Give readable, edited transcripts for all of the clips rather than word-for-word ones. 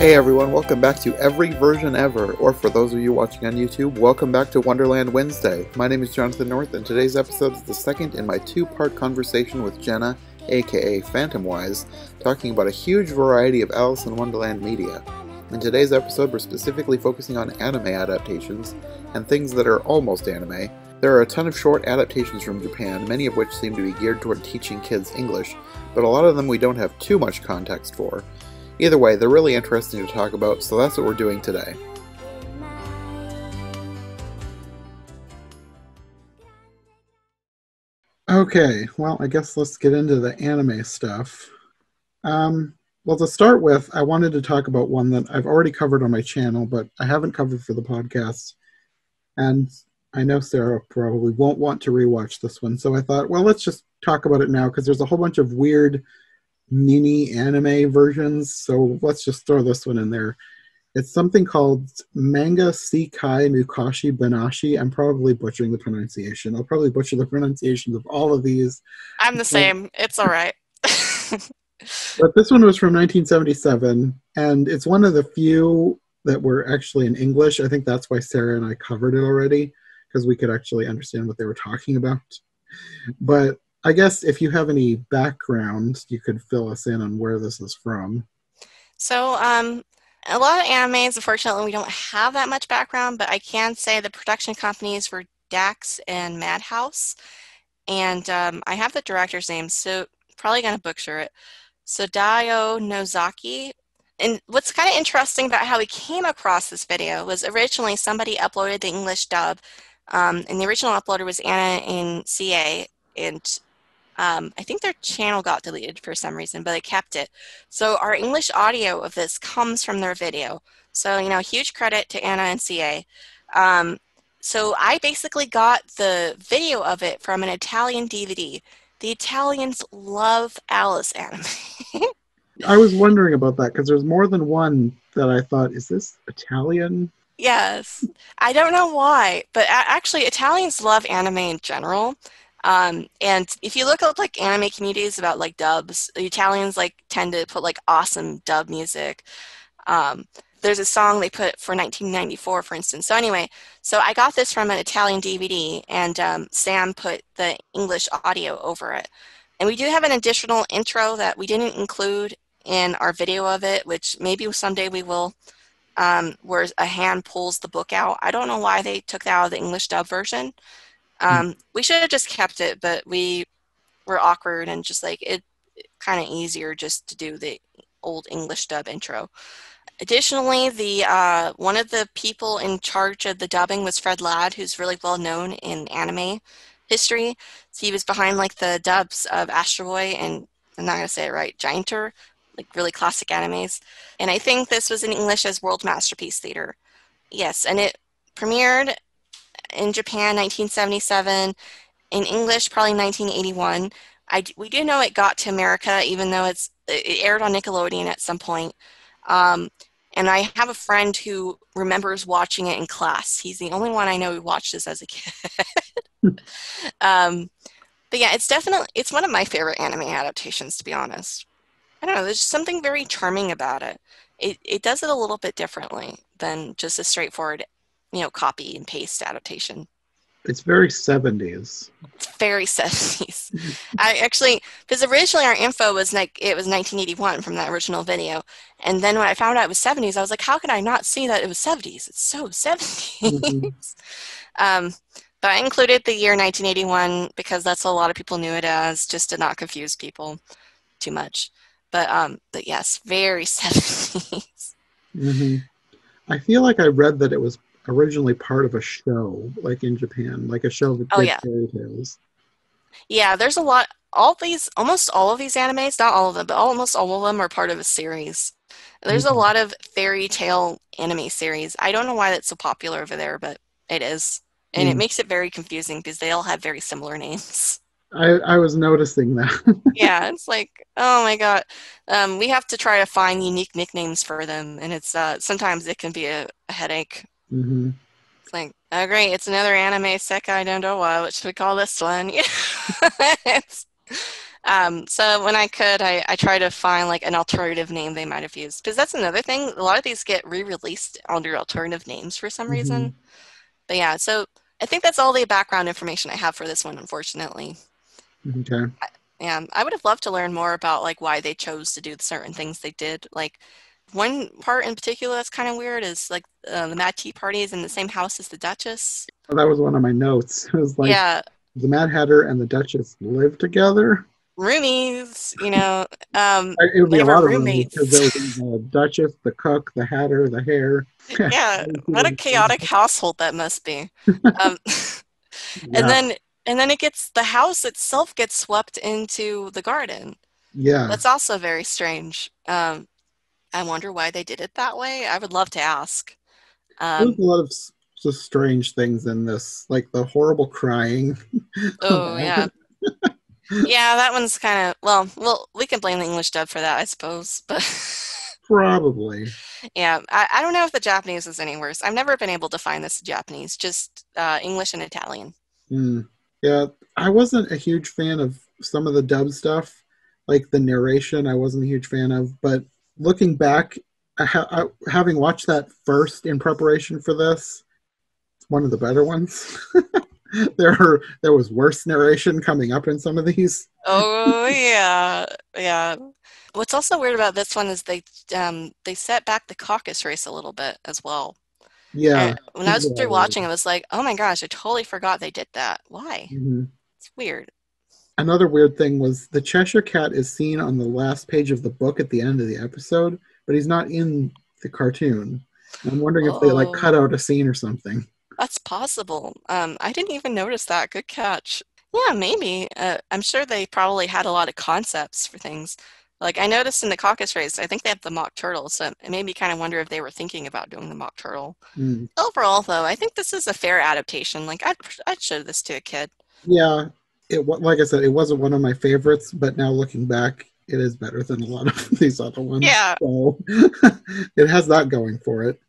Hey everyone, welcome back to Every Version Ever, or for those of you watching on YouTube, welcome back to Wonderland Wednesday. My name is Jonathan North, and today's episode is the second in my two-part conversation with Jenna, aka Phantomwise, talking about a huge variety of Alice in Wonderland media. In today's episode, we're specifically focusing on anime adaptations, and things that are almost anime. There are a ton of short adaptations from Japan, many of which seem to be geared toward teaching kids English, but a lot of them we don't have too much context for. Either way, they're really interesting to talk about, so that's what we're doing today. Okay, well, I guess let's get into the anime stuff. Well, to start with, I wanted to talk about one that I've already covered on my channel, but I haven't covered for the podcast. And I know Sarah probably won't want to rewatch this one, so I thought, well, let's just talk about it now, because there's a whole bunch of weird mini anime versions, so let's just throw this one in there. It's something called Manga Sekai Mukashi Banashi. I'm probably butchering the pronunciation. I'll probably butcher the pronunciations of all of these. I'm the same. It's all right. But this one was from 1977, and it's one of the few that were actually in English. I think that's why Sarah and I covered it already, because we could actually understand what they were talking about. But I guess if you have any background, you could fill us in on where this is from. So, a lot of animes, unfortunately, we don't have that much background, but I can say the production companies were Dax and Madhouse. And I have the director's name, so probably going to butcher it. Sadao Nozaki. And what's kind of interesting about how we came across this video was originally somebody uploaded the English dub, and the original uploader was Anna in CA, and I think their channel got deleted for some reason, but they kept it. So our English audio of this comes from their video. So, huge credit to Anna and CA. So I basically got the video of it from an Italian DVD. The Italians love Alice anime. I was wondering about that because there's more than one that I thought, is this Italian? Yes. I don't know why, but actually Italians love anime in general. And if you look up like anime communities about like dubs, the Italians like tend to put like awesome dub music. There's a song they put for 1994, for instance. So anyway, so I got this from an Italian DVD, and Sam put the English audio over it. And we do have an additional intro that we didn't include in our video of it, which maybe someday we will, where a hand pulls the book out. I don't know why they took that out of the English dub version. We should have just kept it, but we were awkward and just like it kind of easier just to do the old English dub intro. Additionally, the one of the people in charge of the dubbing was Fred Ladd, who's really well known in anime history. So he was behind like the dubs of Astro Boy and, I'm not going to say it right, Gianter, like really classic animes. And I think this was in English as World Masterpiece Theater. Yes, and it premiered in Japan 1977, in English probably 1981. We do know it got to America, even though it aired on Nickelodeon at some point. And I have a friend who remembers watching it in class. He's the only one I know who watched this as a kid. But yeah, it's one of my favorite anime adaptations, to be honest. I don't know, there's something very charming about it. It does it a little bit differently than just a straightforward, copy and paste adaptation. It's very 70s. It's very 70s. Because originally our info was like, it was 1981 from that original video. And then when I found out it was 70s, I was like, how could I not see that it was 70s? It's so 70s. But I included the year 1981 because that's what a lot of people knew it as, just to not confuse people too much. But yes, very 70s. Mm-hmm. I feel like I read that it was originally part of a show, like in Japan, like a show that did fairy tales. Yeah, there's a lot. Almost all of these animes, not all of them, but almost all of them are part of a series. There's a lot of fairy tale anime series. I don't know why that's so popular over there, but it is. And it makes it very confusing because they all have very similar names. I was noticing that. Yeah, it's like, oh my God. We have to try to find unique nicknames for them, and it's sometimes it can be a headache. Mm-hmm. It's like, oh great, it's another anime isekai, I don't know what should we call this one? So when I could, I try to find like an alternative name they might have used. Because that's another thing. A lot of these get re-released under alternative names for some Hmm. reason. But yeah, so I think that's all the background information I have for this one, unfortunately. Okay. Yeah, I would have loved to learn more about like why they chose to do certain things they did. Like one part in particular that's kind of weird is like the Mad Tea Party is in the same house as the Duchess. Well, that was one of my notes. It was like Yeah, the Mad Hatter and the Duchess live together. roomies, It would be they a were lot of rooms because there roommates. would be the Duchess, the cook, the Hatter, the Hare. Yeah, All these what people a just live chaotic household that must be. Um, and Yeah, then and then the house itself gets swept into the garden. yeah. That's also very strange. I wonder why they did it that way. I would love to ask. There's Um, a lot of just strange things in this, like the horrible crying of oh yeah. Alice. Yeah, that one's kind of well, we can blame the English dub for that, I suppose. But Probably. yeah, I don't know if the Japanese is any worse. I've never been able to find this in Japanese, just English and Italian. Mm. Yeah, I wasn't a huge fan of some of the dub stuff, like the narration. I wasn't a huge fan of, but looking back, having watched that first in preparation for this, it's one of the better ones. There was worse narration coming up in some of these. Oh yeah, yeah. What's also weird about this one is they set back the caucus race a little bit as well. And Yeah, when I these was are all weird. rewatching, I was like, oh my gosh, I totally forgot they did that. Why? Mhm. It's weird. Another weird thing was the Cheshire Cat is seen on the last page of the book at the end of the episode, but he's not in the cartoon. And I'm wondering if they like Oh, cut out a scene or something. that's possible. I didn't even notice that. Good catch. Yeah, maybe. I'm sure they probably had a lot of concepts for things. Like I noticed in the caucus race, I think they have the mock turtle, so it made me kind of wonder if they were thinking about doing the mock turtle. Mm. Overall, though, I think this is a fair adaptation. Like I'd show this to a kid. Yeah, like I said, it wasn't one of my favorites, but now looking back, it is better than a lot of these other ones. Yeah, So it has that going for it.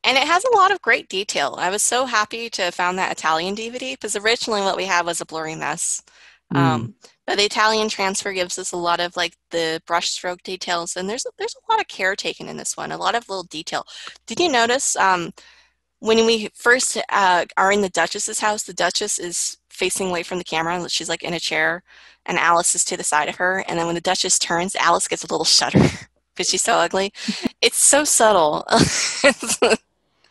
and it has a lot of great detail. I was so happy to have found that Italian DVD because originally what we had was a blurry mess. Mm. But the Italian transfer gives us a lot of like the brushstroke details, and there's a lot of care taken in this one, a lot of little detail. Did you notice when we first are in the Duchess's house, the Duchess is facing away from the camera. She's like in a chair, and Alice is to the side of her. And then when the Duchess turns, Alice gets a little shudder because she's so ugly. It's so subtle.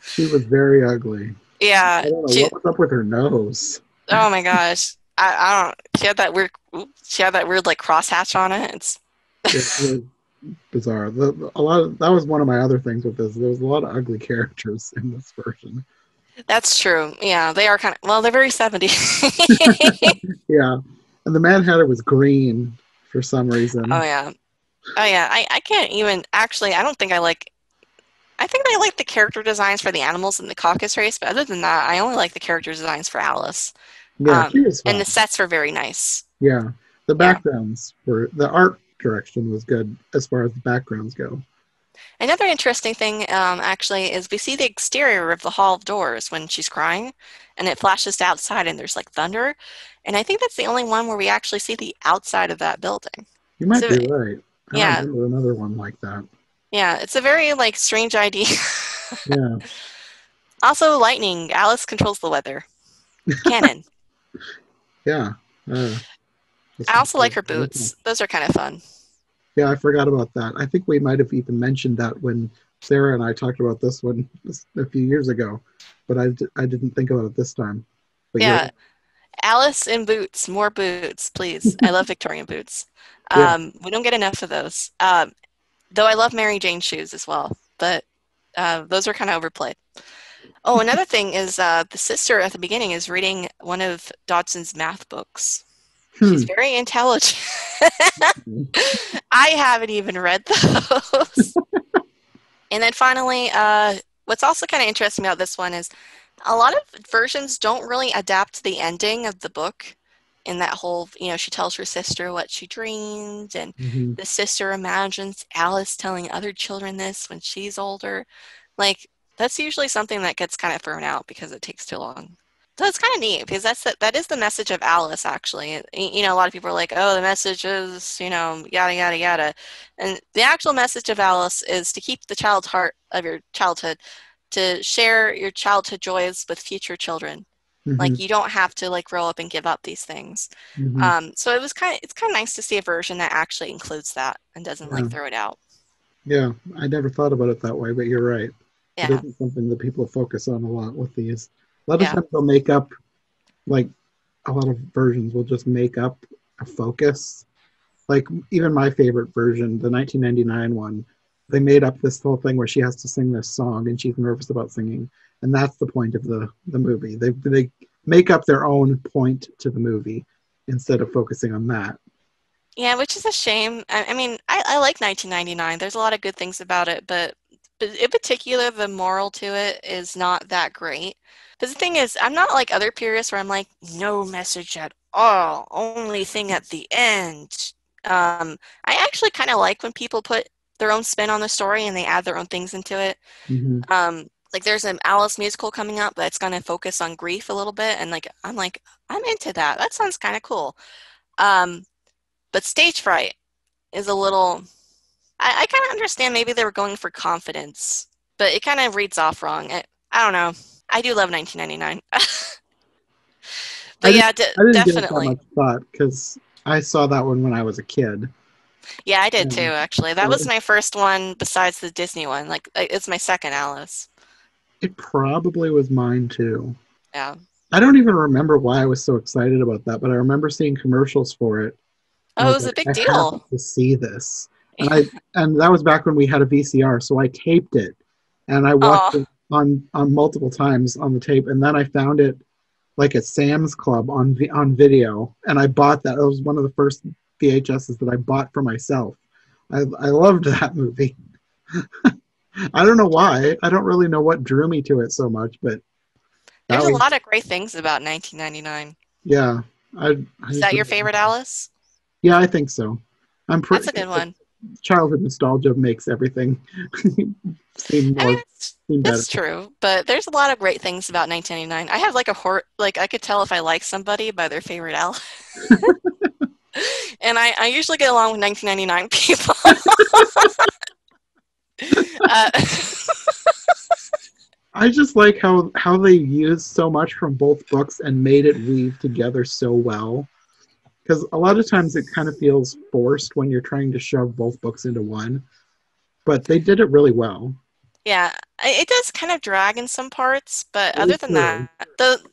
She was very ugly. Yeah, I don't know she. what was up with her nose. Oh my gosh, I don't. She had that weird. She had that weird like crosshatch on it. It's. It was bizarre. A lot of that was one of my other things with this. There was a lot of ugly characters in this version. That's true. Yeah, they are kind of. Well, they're very 70s. Yeah, and the Mad Hatter was green for some Oh reason. yeah. Oh yeah. I can't even actually. I don't think I like. I think I like the character designs for the animals in the caucus race, but other than that, I only like the character designs for Alice. Yeah, she was And the fun. sets were very nice. Yeah, the Yeah. backgrounds were the art direction was good as far as the backgrounds go. Another interesting thing, actually, is we see the exterior of the Hall of Doors when she's crying, and it flashes to outside, and there's like thunder. And I think that's the only one where we actually see the outside of that building. You might So be right. I don't yeah, remember another one like that. yeah, it's a very like strange idea. Yeah, Also, lightning. Alice controls the weather. Canon. yeah. Uh, I also like her boots. Those are kind of fun. yeah, I forgot about that. I think we might have even mentioned that when Sarah and I talked about this one a few years ago, but I didn't think about it this time. But you're Yeah, Alice in boots. More boots, please. I love Victorian boots. yeah. We don't get enough of those. Though I love Mary Jane shoes as well, but those are kind of overplayed. Oh, another thing is the sister at the beginning is reading one of Dodson's math books. She's Hmm. very intelligent. I haven't even read those. And then finally, what's also kind of interesting about this one is a lot of versions don't really adapt the ending of the book in that whole, she tells her sister what she dreamed, and Mhm. the sister imagines Alice telling other children this when she's older. Like, that's usually something that gets kind of thrown out because it takes too long. So it's kind of neat because that is the message of Alice, actually. A lot of people are like, oh, the message is, yada, yada, yada. And the actual message of Alice is to keep the child's heart of your childhood, to share your childhood joys with future children. Hmm. Like, you don't have to, like, grow up and give up these things. Hmm. So it's kind of nice to see a version that actually includes that and doesn't, Yeah. like, throw it out. Yeah. I never thought about it that way, but you're right. It Yeah, isn't something that people focus on a lot with these. A lot of yeah. times they'll make up, like, a lot of versions will just make up a focus. Like, even my favorite version, the 1999 one, they made up this whole thing where she has to sing this song and she's nervous about singing. And that's the point of the movie. They make up their own point to the movie instead of focusing on that. Yeah, which is a shame. I mean, I like 1999. There's a lot of good things about it, but in particular, the moral to it is not that great. Because the thing is, I'm not like other purists where I'm like, no message at all, only thing at the end. I actually kind of like when people put their own spin on the story and they add their own things into it. Hmm. Like there's an Alice musical coming up that's going to focus on grief a little bit, and I'm into that. That sounds kind of cool. Um, but stage fright is a little. I kind of understand maybe they were going for confidence, but it kind of reads off wrong. I don't know. I do love 1999. I But didn't yeah, I didn't give it that definitely. much thought because I saw that one when I was a kid. Yeah, I did too, And actually. That was so my first one besides the Disney one. Like, it's my second Alice. it probably was mine too. Yeah. I don't even remember why I was so excited about that, but I remember seeing commercials for it. And I Oh, it was was a like, big I have deal. to see this. And that was back when we had a VCR, so I taped it and I watched Oh, it on multiple times on the tape, and then I found it like at Sam's Club on video, and I bought that. It was one of the first VHSs that I bought for myself. I loved that movie. I don't know why. I don't really know what drew me to it so much, but that there's a was lot of great things about 1999. yeah. I Is just that your really, favorite Alice? yeah, I think so. I'm That's pretty a good one. childhood nostalgia makes everything seem I mean, more seem better. that's true, but there's a lot of great things about 1999. I have like like I could tell if I like somebody by their favorite Alice. And I usually get along with 1999 people. uh, I just like how they used so much from both books and made it weave together so well. Because a lot of times it kind of feels forced when you're trying to shove both books into one, but they did it really well. yeah, it does kind of drag in some parts, but Very other than true. that,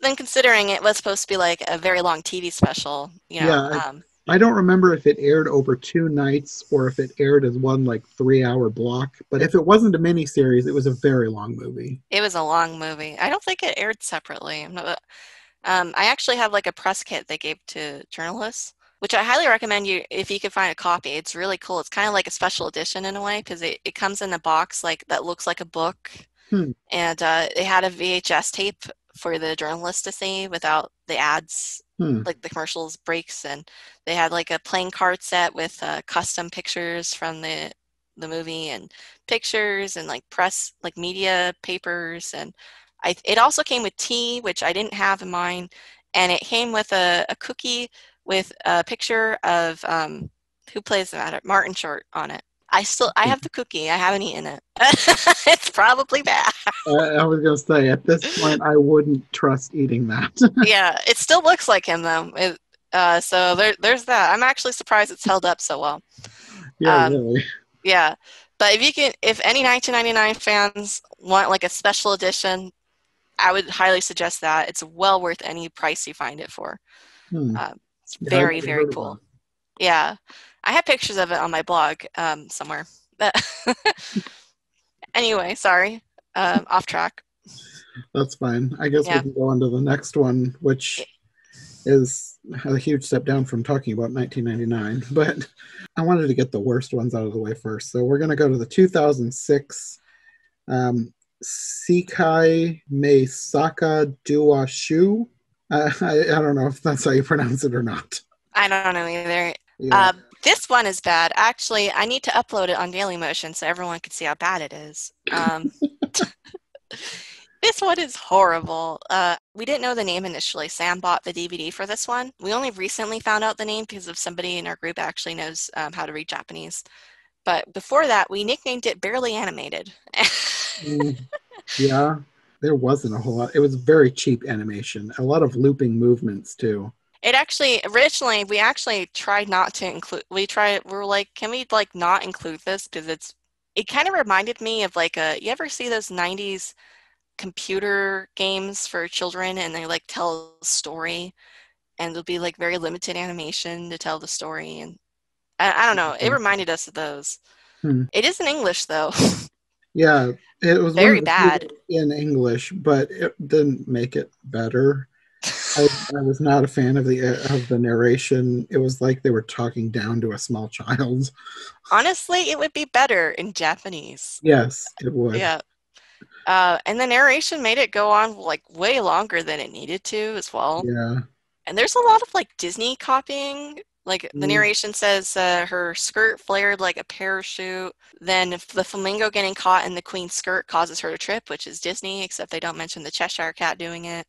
then considering it was supposed to be like a very long TV special, Yeah, I don't remember if it aired over 2 nights or if it aired as one like 3 hour block. But if it wasn't a miniseries, it was a very long movie. it was a long movie. I don't think it aired separately. I actually have like a press kit they gave to journalists, which I highly recommend you if you can find a copy. It's really cool. It's kind of like a special edition in a way because it comes in a box like that looks like a book, Hmm. and it had a VHS tape for the journalists to see without the ads, Hmm. like the commercials breaks, and they had like a playing card set with custom pictures from the movie and pictures and like press like media papers, and it also came with tea, which I didn't have in mine, and it came with a cookie with a picture of who plays the matter, Martin Short on it. I have the cookie. I haven't eaten it. It's probably bad. I was gonna say at this point I wouldn't trust eating that. Yeah, it still looks like him though. So there's that. I'm actually surprised it's held up so well. Yeah, Um, really. yeah, but if any 1999 fans want like a special edition, I would highly suggest that. It's well worth any price you find it for. Hmm. It's Yeah, I've very, never very heard of that. cool. Yeah, I have pictures of it on my blog somewhere. But anyway, sorry, off track. That's fine. I guess we Yeah. can go on to the next one, which is a huge step down from talking about 1999. But I wanted to get the worst ones out of the way first. So we're going to go to the 2006 Sekai Me Saka Dua Shu. I don't know if that's how you pronounce it or not. I don't know either. Yeah. This one is bad. Actually, I need to upload it on Dailymotion so everyone can see how bad it is. This one is horrible. We didn't know the name initially. Sam bought the DVD for this one. We only recently found out the name because of somebody in our group actually knows how to read Japanese. But before that, we nicknamed it Barely Animated. Mm, yeah, there wasn't a whole lot. It was very cheap animation. A lot of looping movements too. It actually, originally, we actually tried not to include, we were like, can we like not include this? Because it kind of reminded me of like you ever see those 90s computer games for children and they like tell a story and there'll be like very limited animation to tell the story and I don't know, it reminded us of those. Hmm. It is in English though. Yeah, it was one Very of the bad. few in English, but it didn't make it better. I was not a fan of the narration. It was like they were talking down to a small child. Honestly, it would be better in Japanese. Yes, it would. Yeah. And the narration made it go on like way longer than it needed to as well. Yeah. And there's a lot of like Disney copying. Like the narration says her skirt flared like a parachute. Then if the flamingo getting caught in the queen's skirt causes her to trip, which is Disney, except they don't mention the Cheshire Cat doing it.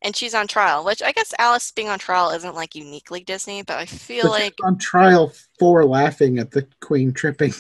And she's on trial, which I guess Alice being on trial isn't like uniquely Disney, but I feel But she's like on trial for laughing at the queen tripping.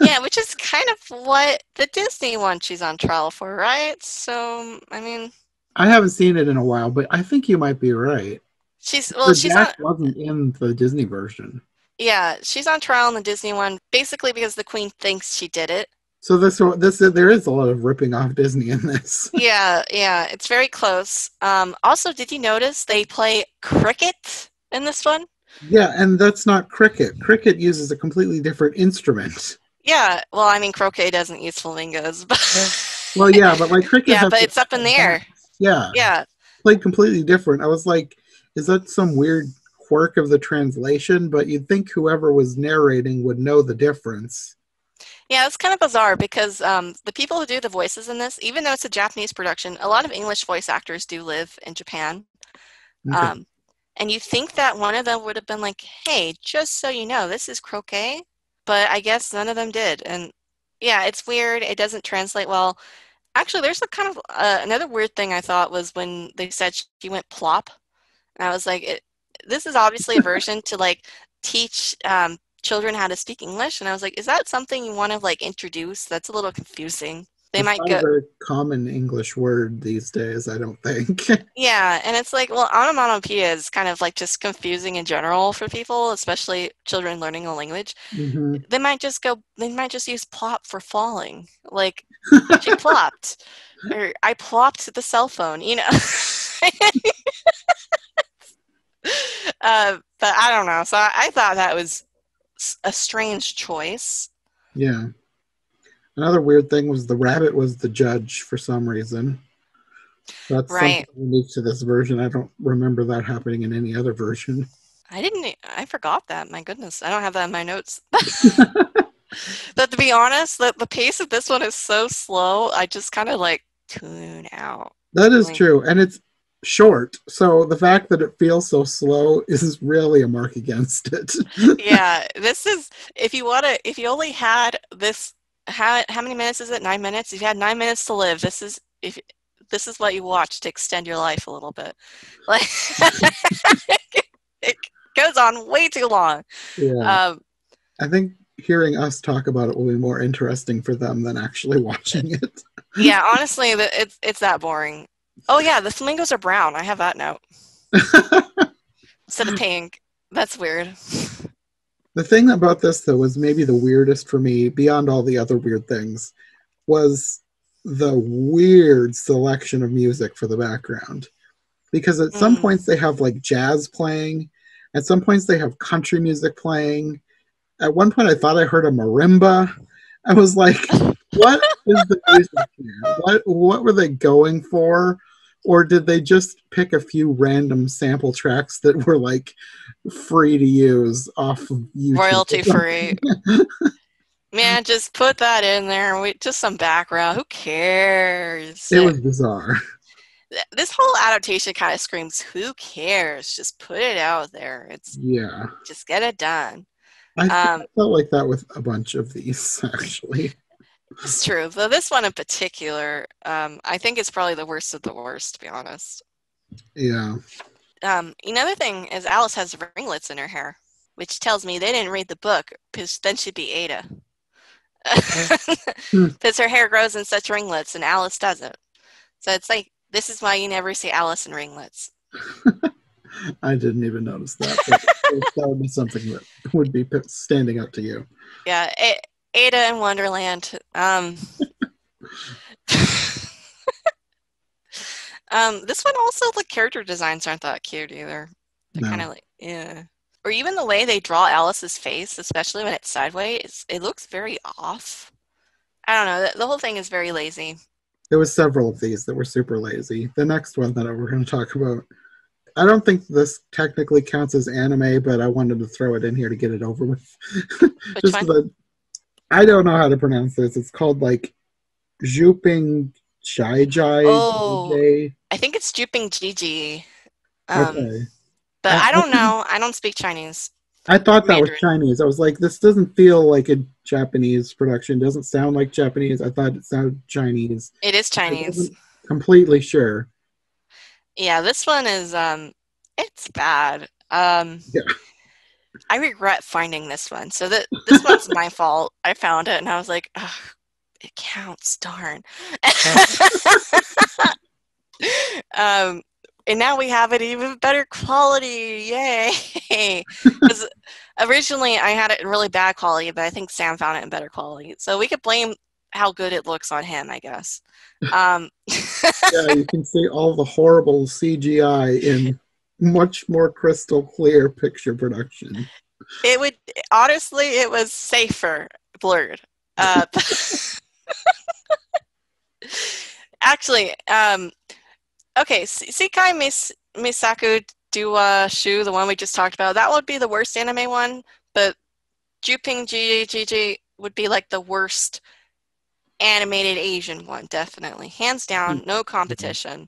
yeah, which is kind of what the Disney one she's on trial for, right? So I mean, I haven't seen it in a while, but I think you might be right. she's Jack wasn't in the Disney version. Yeah, she's on trial in the Disney one, basically because the queen thinks she did it. So there is a lot of ripping off Disney in this. Yeah, it's very close. Also, did you notice they play cricket in this one? Yeah, and that's not cricket. Cricket uses a completely different instrument. Yeah, well, I mean, croquet doesn't use flamingos, but well, yeah, but like cricket. Yeah, but it's up in the air. Yeah, played completely different. I was like, is that some weird quirk of the translation? But you'd think whoever was narrating would know the difference. Yeah, it's kind of bizarre because the people who do the voices in this, even though it's a Japanese production, a lot of English voice actors do live in Japan. Okay. And you think that one of them would have been like, hey, just so you know, this is croquet. But I guess none of them did. And yeah, it's weird. It doesn't translate well. Actually, there's a kind of another weird thing I thought was when they said she went plop. And I was like, this is obviously a version to like teach children how to speak English. And I was like, is that something you want to like introduce? That's a little confusing. They might go. Not a very common English word these days, I don't think. Yeah, and it's like, well, onomatopoeia is kind of like just confusing in general for people, especially children learning a language. Mm-hmm. They might just use plop for falling. Like, she plopped. Or I plopped the cell phone, you know. But I don't know. So I thought that was a strange choice. Yeah. Another weird thing was the rabbit was the judge for some reason. That's right. Something unique to this version. I don't remember that happening in any other version. I forgot that. My goodness. I don't have that in my notes. But to be honest, the pace of this one is so slow, I just kind of like tune out. That is true. And it's short. So the fact that it feels so slow is really a mark against it. Yeah. This is, if you only had this, how many minutes is it? 9 minutes? If you had 9 minutes to live, this is what you watch to extend your life a little bit. Like it goes on way too long. Yeah. I think hearing us talk about it will be more interesting for them than actually watching it. Yeah, honestly, it's that boring. Oh yeah, the flamingos are brown. I have that note. Instead of pink. That's weird. The thing about this, though, was maybe the weirdest for me, beyond all the other weird things, was the weird selection of music for the background. Because at some points they have like jazz playing, at some points they have country music playing. At one point I thought I heard a marimba. I was like, what is the music here? What were they going for? Or did they just pick a few random sample tracks that were like free to use off of YouTube? Royalty free. Man, just put that in there. Just some background. Who cares? It was bizarre. This whole adaptation kind of screams, who cares? Just put it out there. Just get it done. I felt like that with a bunch of these, actually. It's true. Though this one in particular, I think it's probably the worst of the worst, to be honest. Yeah. Another thing is Alice has ringlets in her hair, which tells me they didn't read the book, because then she'd be Ada. Hmm. Because her hair grows in such ringlets and Alice doesn't. So it's like, this is why you never see Alice in ringlets. I didn't even notice that. But that would be something that would be standing out to you. Yeah, Ada in Wonderland. This one also, the character designs aren't that cute either. They're kind of No. like, yeah. Or even the way they draw Alice's face, especially when it's sideways, it looks very off. I don't know. The whole thing is very lazy. There was several of these that were super lazy. The next one that we're going to talk about, I don't think this technically counts as anime, but I wanted to throw it in here to get it over with. Which Just one? so that I don't know how to pronounce this. It's called like Zhuping Chai Jai. Oh, I think it's Juping Gigi. Okay. But I I don't think- know. I don't speak Chinese. I thought that was Mandarin. Chinese. I was like, this doesn't feel like a Japanese production. Doesn't sound like Japanese. I thought it sounded Chinese. It is I Chinese. wasn't completely sure. Yeah, this one is it's bad. Yeah. I regret finding this one. So this one's my fault. I found it and I was like, ugh, it counts, darn. And now we have it even better quality. Yay! Because originally I had it in really bad quality, but I think Sam found it in better quality. So we could blame how good it looks on him, I guess. Yeah, you can see all the horrible CGI in much more crystal clear picture production. It would, honestly, it was safer blurred. Actually, okay, Sekai Misaku Dua Shu, the one we just talked about, that would be the worst anime one, but Juping GGG would be like the worst animated Asian one, definitely. Hands down, no competition.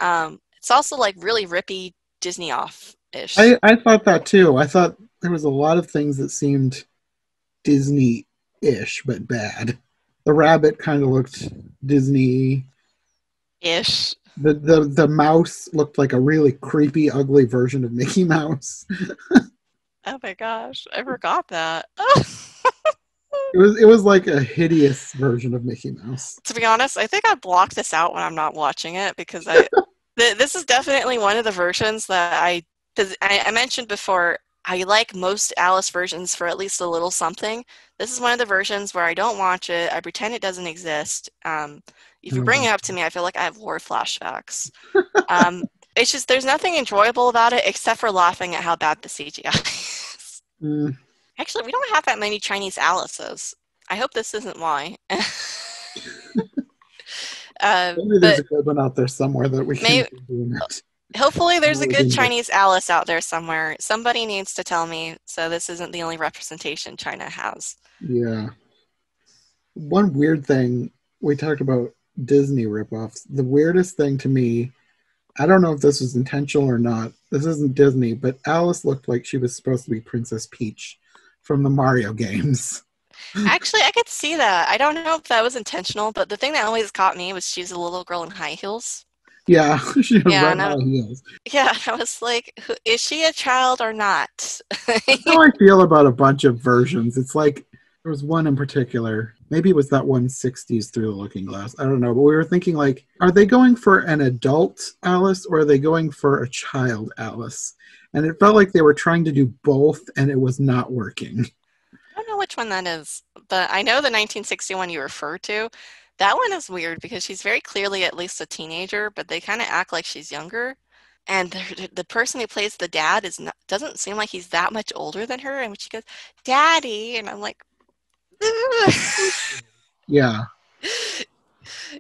It's also like really rippy Disney off-ish. I thought that too. I thought there was a lot of things that seemed Disney-ish, but bad. The rabbit kind of looked Disney. Ish. The mouse looked like a really creepy, ugly version of Mickey Mouse. Oh my gosh, I forgot that. It was like a hideous version of Mickey Mouse. To be honest, I think I blocked this out when I'm not watching it because this is definitely one of the versions that because I mentioned before, I like most Alice versions for at least a little something. This is one of the versions where I don't watch it. I pretend it doesn't exist. If you bring it up to me, I feel like I have war flashbacks. It's just there's nothing enjoyable about it except for laughing at how bad the CGI is. Actually, we don't have that many Chinese Alices. I hope this isn't why. Maybe there's a good one out there somewhere that we can do it. Hopefully there's a good Chinese Alice out there somewhere. Somebody needs to tell me so this isn't the only representation China has. Yeah. One weird thing, we talked about Disney ripoffs. The weirdest thing to me, I don't know if this was intentional or not. This isn't Disney, but Alice looked like she was supposed to be Princess Peach from the Mario games. Actually, I could see that. I don't know if that was intentional, but the thing that always caught me was she was a little girl in high heels. Yeah, she had Yeah, red high heels. Yeah, I was like, is she a child or not? That's how I feel about a bunch of versions. It's like, there was one in particular. Maybe it was that one 60s Through the Looking Glass. I don't know. But we were thinking, like, are they going for an adult Alice or are they going for a child Alice? And it felt like they were trying to do both and it was not working. I don't know which one that is, but I know the 1961 you refer to. That one is weird because she's very clearly at least a teenager, but they kind of act like she's younger. And the person who plays the dad doesn't seem like he's that much older than her. And when she goes, "Daddy," and I'm like, Yeah.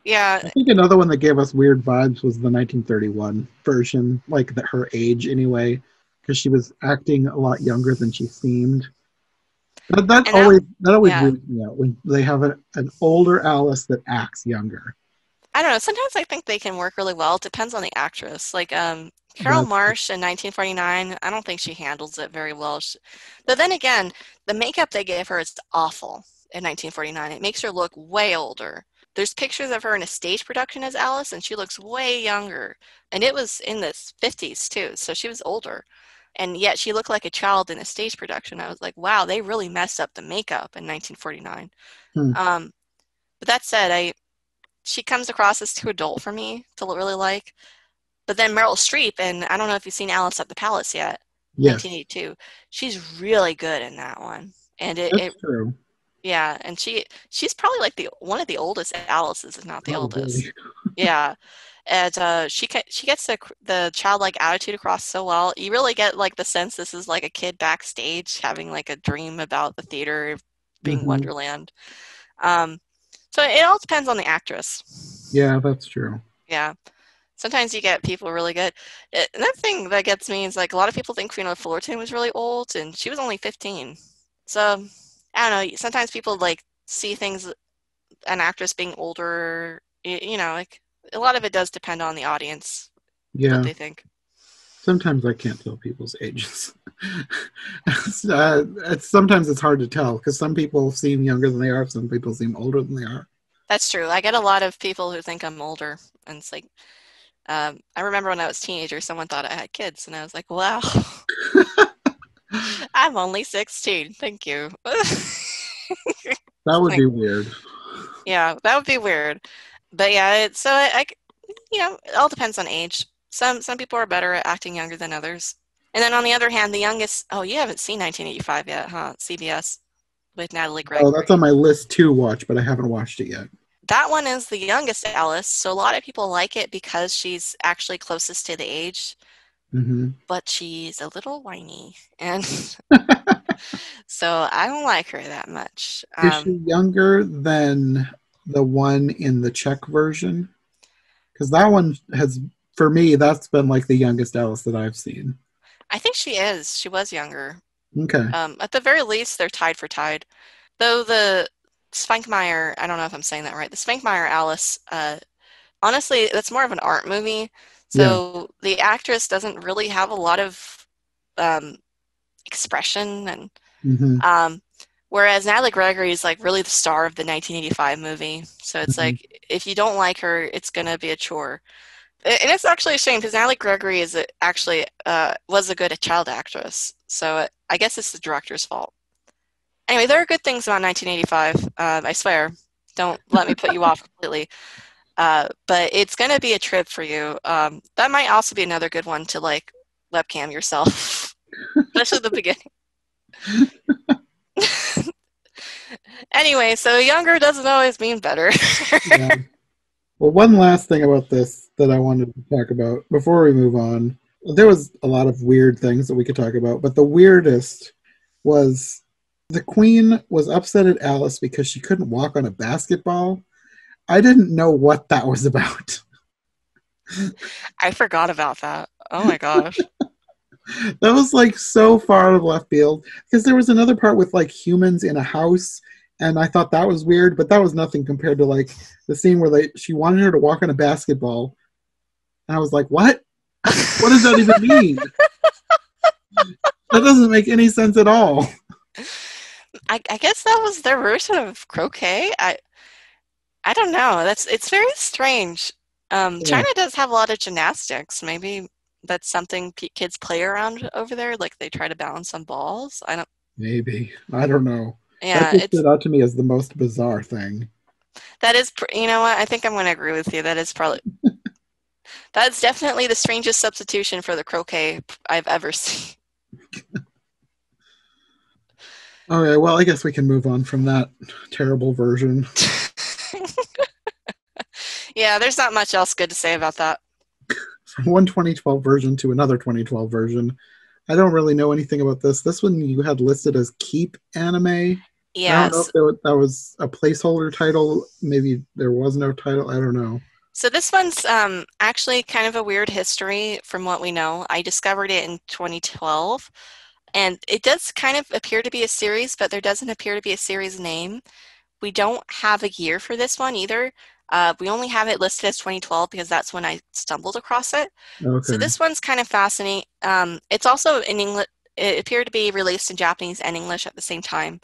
Yeah. I think another one that gave us weird vibes was the 1931 version, like her age anyway, because she was acting a lot younger than she seemed. But that always weirds me out when they have an older Alice that acts younger. I don't know. Sometimes I think they can work really well. It depends on the actress. Like Carol Marsh in 1949, I don't think she handles it very well. But then again, the makeup they gave her is awful. in 1949. It makes her look way older. There's pictures of her in a stage production as Alice, and she looks way younger. And it was in the 50s too, so she was older. And yet she looked like a child in a stage production. I was like, wow, they really messed up the makeup in 1949. Hmm. But that said, she comes across as too adult for me to really like. But then Meryl Streep, and I don't know if you've seen Alice at the Palace yet, Yes, 1982. She's really good in that one. And that's true. yeah, and she's probably like one of the oldest Alices, if not the oldest. Probably. Yeah. And she gets the childlike attitude across so well. You really get like the sense this is like a kid backstage having like a dream about the theater being Mhm. Wonderland. So it all depends on the actress. Yeah, that's true. Yeah. Sometimes you get people really good. Another thing that gets me is like a lot of people think Queen of Fullerton was really old, and she was only 15. So I don't know. Sometimes people like see things, an actress being older. Like a lot of it does depend on the audience, what Yeah, they think. sometimes I can't tell people's ages. Sometimes it's hard to tell because some people seem younger than they are, some people seem older than they are. That's true. I get a lot of people who think I'm older, and it's like, I remember when I was a teenager, someone thought I had kids, and I was like, wow, I'm only 16. Thank you. That would be weird. Yeah, that would be weird. But yeah, it all depends on age. Some people are better at acting younger than others. And then on the other hand, the youngest, oh, you haven't seen 1985 yet, huh? CBS with Natalie Oh, Gregory. that's on my list to watch, but I haven't watched it yet. That one is the youngest Alice, so a lot of people like it because she's actually closest to the age, Hmm. but she's a little whiny, and so I don't like her that much. Is she younger than the one in the Czech version? Because that one has, for me, that's been like the youngest Alice that I've seen. I think she is. She was younger. Okay. At the very least, they're tied for tied. Though the Spankmeyer, I don't know if I'm saying that right, the Spankmeyer Alice, honestly, that's more of an art movie. So the actress doesn't really have a lot of expression, and Hmm. whereas Natalie Gregory is like really the star of the 1985 movie. So it's Mhm. like if you don't like her, it's gonna be a chore. And it's actually a shame because Natalie Gregory actually was a good child actress. So I guess it's the director's fault. Anyway, there are good things about 1985. I swear. Don't let me put you off completely. But it's going to be a trip for you. That might also be another good one to like webcam yourself, especially the beginning. Anyway, so younger doesn't always mean better. Yeah. Well, one last thing about this that I wanted to talk about before we move on. There was a lot of weird things that we could talk about, but the weirdest was the Queen was upset at Alice because she couldn't walk on a basketball. I didn't know what that was about. I forgot about that. Oh my gosh. That was like so far of left field because there was another part with like humans in a house, and I thought that was weird, but that was nothing compared to like the scene where she wanted her to walk on a basketball, and I was like, what? What does that even mean? That doesn't make any sense at all. I guess that was their version of croquet. I don't know. It's very strange. Yeah, China does have a lot of gymnastics. Maybe that's something kids play around over there. Like they try to balance on balls. I don't. maybe. I don't know. That Yeah, just stood out to me as the most bizarre thing. that is. You know what? I think I'm going to agree with you. That's definitely the strangest substitution for the croquet I've ever seen. Okay, well, I guess we can move on from that terrible version. Yeah, there's not much else good to say about that. From one 2012 version to another 2012 version. I don't really know anything about this. This one you had listed as Keep Anime. I don't know Yes. if that was a placeholder title. Maybe there was no title. I don't know. So this one's actually kind of a weird history from what we know. I discovered it in 2012, and it does kind of appear to be a series, but there doesn't appear to be a series name. We don't have a year for this one either. We only have it listed as 2012 because that's when I stumbled across it. So Okay. this one's kind of fascinating. It's also in English. It appeared to be released in Japanese and English at the same time.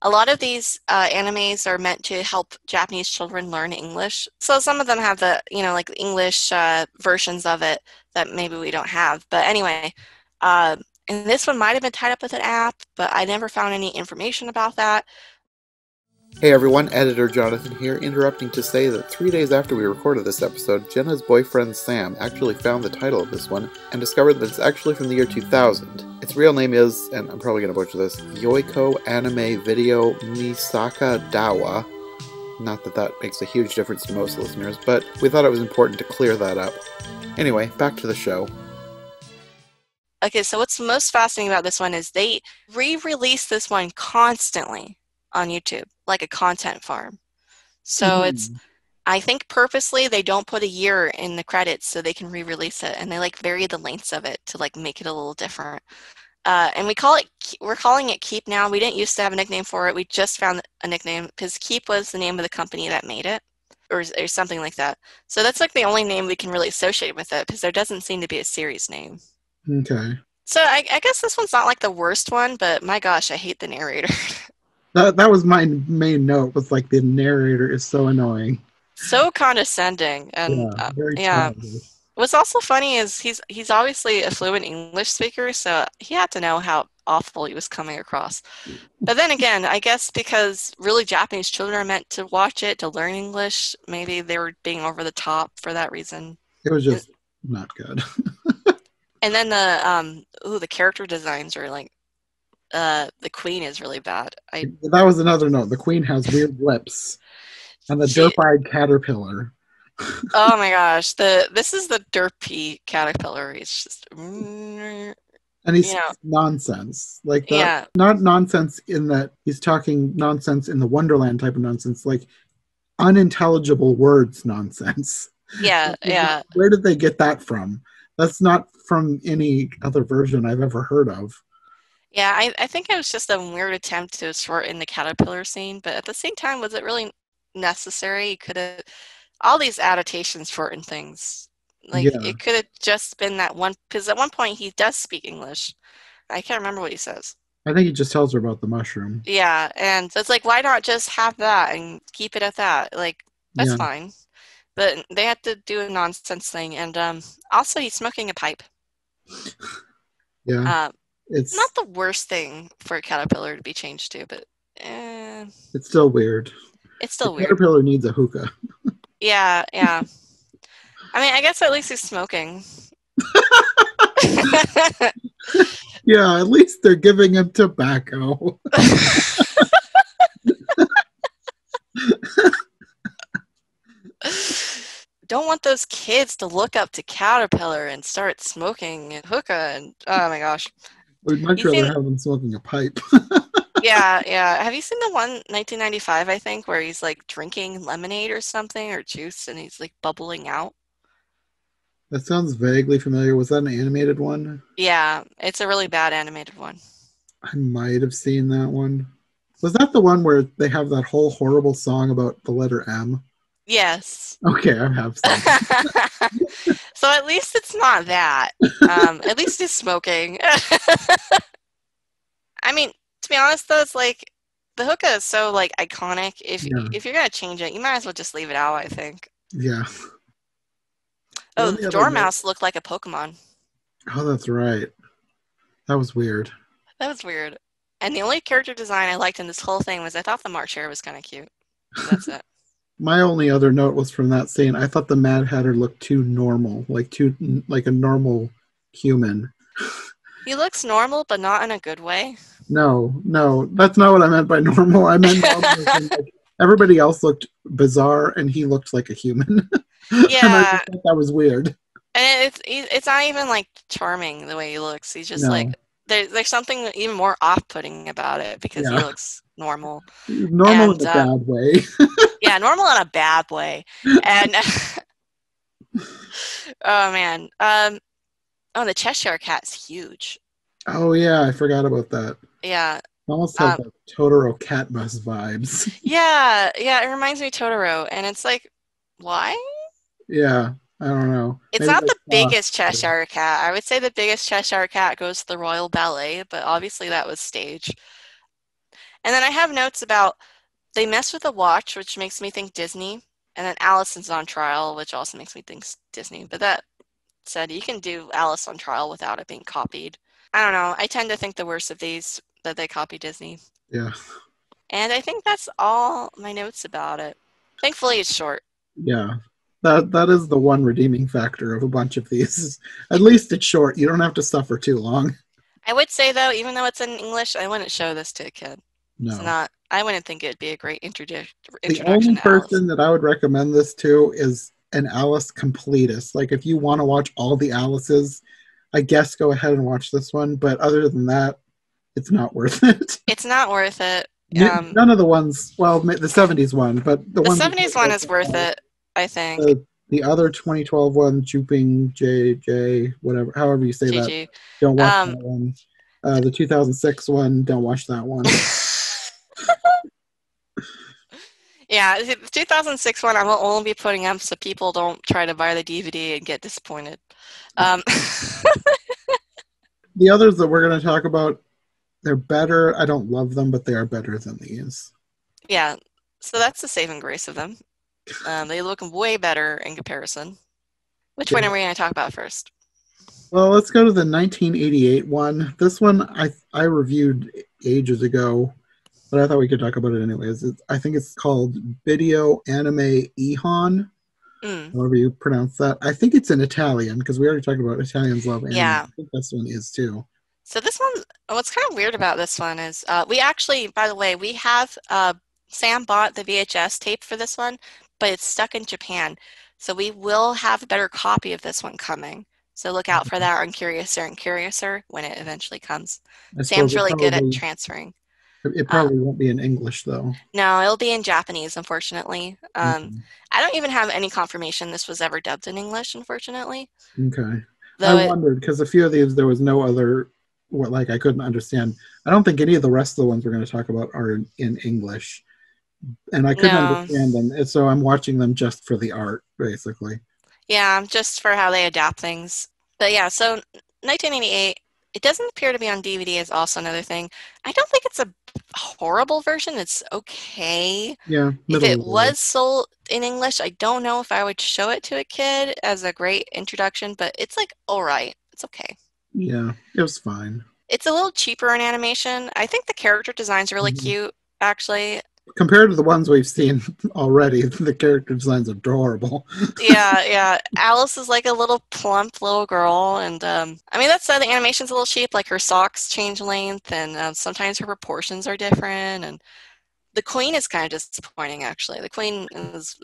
A lot of these animes are meant to help Japanese children learn English. So some of them have the, like the English versions of it that maybe we don't have. But anyway, uh, and this one might have been tied up with an app, but I never found any information about that. Hey everyone, Editor Jonathan here, interrupting to say that 3 days after we recorded this episode, Jenna's boyfriend Sam actually found the title of this one and discovered that it's actually from the year 2000. Its real name is, and I'm probably going to butcher this, Yoiko Anime Video Misaka Dawa. Not that that makes a huge difference to most listeners, but we thought it was important to clear that up. Anyway, back to the show. Okay, so what's most fascinating about this one is they re-release this one constantly on YouTube, like a content farm. So it's, I think purposely they don't put a year in the credits so they can re-release it, and they like vary the lengths of it to like make it a little different. And we're calling it Keep now. We didn't used to have a nickname for it. We just found a nickname because Keep was the name of the company that made it, or something like that. So that's like the only name we can really associate with it because there doesn't seem to be a series name. Okay. So I guess this one's not like the worst one, but my gosh, I hate the narrator. That was my main note, was like the narrator is so annoying. So condescending, and very childish. What's also funny is he's obviously a fluent English speaker, so he had to know how awful he was coming across. But then again, I guess because really Japanese children are meant to watch it to learn English, maybe they were being over the top for that reason. It was just not good. And then the character designs are like, the queen is really bad. That was another note. The queen has weird lips, and the derp-eyed caterpillar. Oh my gosh, this is the derpy caterpillar. He's just, and he's nonsense, like that. Yeah. Not nonsense in that he's talking nonsense in the Wonderland type of nonsense, like unintelligible words nonsense. Yeah, yeah. Where did they get that from? That's not from any other version I've ever heard of. Yeah, I think it was just a weird attempt to shorten the caterpillar scene, but at the same time, was it really necessary? You could have, all these adaptations shorten things. Like, it could have just been that one, because at one point he does speak English. I can't remember what he says. I think he just tells her about the mushroom. Yeah, and it's like, why not just have that and keep it at that? Like, that's fine. But they had to do a nonsense thing, and also he's smoking a pipe. Yeah. It's not the worst thing for a caterpillar to be changed to, but it's still weird. It's still weird. Caterpillar needs a hookah. Yeah. I mean, I guess at least he's smoking. Yeah, at least they're giving him tobacco. Don't want those kids to look up to Caterpillar and start smoking and hookah, and oh my gosh. We'd much rather have them smoking a pipe. Yeah. Have you seen the one 1995, I think, where he's like drinking lemonade or something, or juice, and he's like bubbling out? That sounds vaguely familiar. Was that an animated one? Yeah, it's a really bad animated one. I might have seen that one. Was that the one where they have that whole horrible song about the letter M? Yes. Okay, I have seen. So at least it's not that. At least he's smoking. I mean, to be honest, though, it's like the hookah is so like iconic. If you're gonna change it, you might as well just leave it out, I think. Yeah. Oh, the Dormouse looked like a Pokemon. Oh, that's right. That was weird. That was weird. And the only character design I liked in this whole thing was I thought the March Hare was kind of cute. That's it. My only other note was from that scene. I thought the Mad Hatter looked too normal, like a normal human. He looks normal, but not in a good way. No, that's not what I meant by normal. I meant like, everybody else looked bizarre, and he looked like a human. Yeah, and I just thought that was weird. And it's not even like charming the way he looks. He's just like there's something even more off-putting about it because he looks normal. Normal in a bad way. Yeah, normal in a bad way. And oh man, the Cheshire Cat's huge. Oh yeah, I forgot about that. Yeah, almost has like Totoro cat bus vibes. Yeah, it reminds me of Totoro, and it's like, why? Yeah, I don't know. It's maybe not the biggest Cheshire Cat. I would say the biggest Cheshire Cat goes to the Royal Ballet, but obviously that was staged. And then I have notes about they mess with the watch, which makes me think Disney. And then Alice's on trial, which also makes me think Disney. But that said, you can do Alice on trial without it being copied. I don't know. I tend to think the worst of these, that they copy Disney. Yeah. And I think that's all my notes about it. Thankfully, it's short. Yeah. That is the one redeeming factor of a bunch of these. At least it's short. You don't have to suffer too long. I would say, though, even though it's in English, I wouldn't show this to a kid. No. It's not. I wouldn't think it'd be a great introduction. The only person that I would recommend this to is an Alice completist. Like, if you want to watch all the Alices, I guess go ahead and watch this one. But other than that, it's not worth it. It's not worth it. None of the ones, well, the 70s one, but the 70s one is worth it, I think. The other 2012 one, Jooping JJ, whatever, however you say GG. that, don't watch that one. The 2006 one, don't watch that one. Yeah, the 2006 one I will only be putting up so people don't try to buy the DVD and get disappointed. The others that we're going to talk about, they're better. I don't love them, but they are better than these. Yeah, so that's the saving grace of them. They look way better in comparison. Which one are we going to talk about first? Well, let's go to the 1988 one. This one I reviewed ages ago, but I thought we could talk about it anyways. I think it's called Video Anime Ehon, however you pronounce that. I think it's in Italian, because we already talked about Italians love anime. Yeah. I think this one is too. So this one, what's kind of weird about this one is, we actually, by the way, we have, Sam bought the VHS tape for this one, but it's stuck in Japan. So we will have a better copy of this one coming. So look out for that on Curiouser and Curiouser when it eventually comes. Sam's really good at transferring. It probably won't be in English, though. No, it'll be in Japanese, unfortunately. I don't even have any confirmation this was ever dubbed in English, unfortunately. Okay. I wondered, because a few of these, there was no other, I couldn't understand. I don't think any of the rest of the ones we're going to talk about are in English. And I couldn't understand them, and so I'm watching them just for the art, basically. Yeah, just for how they adapt things. But yeah, so 1988, it doesn't appear to be on DVD is also another thing. I don't think it's a horrible version. It's okay. Yeah. If it was sold in English, I don't know if I would show it to a kid as a great introduction, but it's like, all right. It's okay. Yeah, it was fine. It's a little cheaper in animation. I think the character design's really cute, actually. Compared to the ones we've seen already, the character design's adorable. Yeah. Alice is like a little plump little girl, and I mean, that said, the animation's a little cheap. Like, her socks change length, and sometimes her proportions are different. And the Queen is kind of disappointing, actually. The Queen is,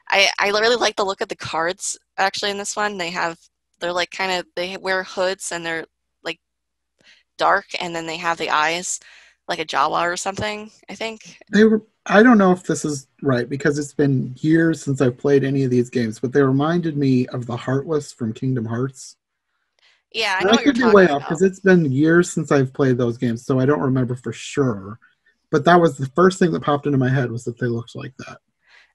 I really like the look of the cards actually in this one. They're like they wear hoods and they're like dark, and then they have the eyes like a Jawa or something, I think. I don't know if this is right, because it's been years since I've played any of these games, but they reminded me of the Heartless from Kingdom Hearts. Yeah, I know what you're talking about. I could be way off, because it's been years since I've played those games, so I don't remember for sure. But that was the first thing that popped into my head, was that they looked like that.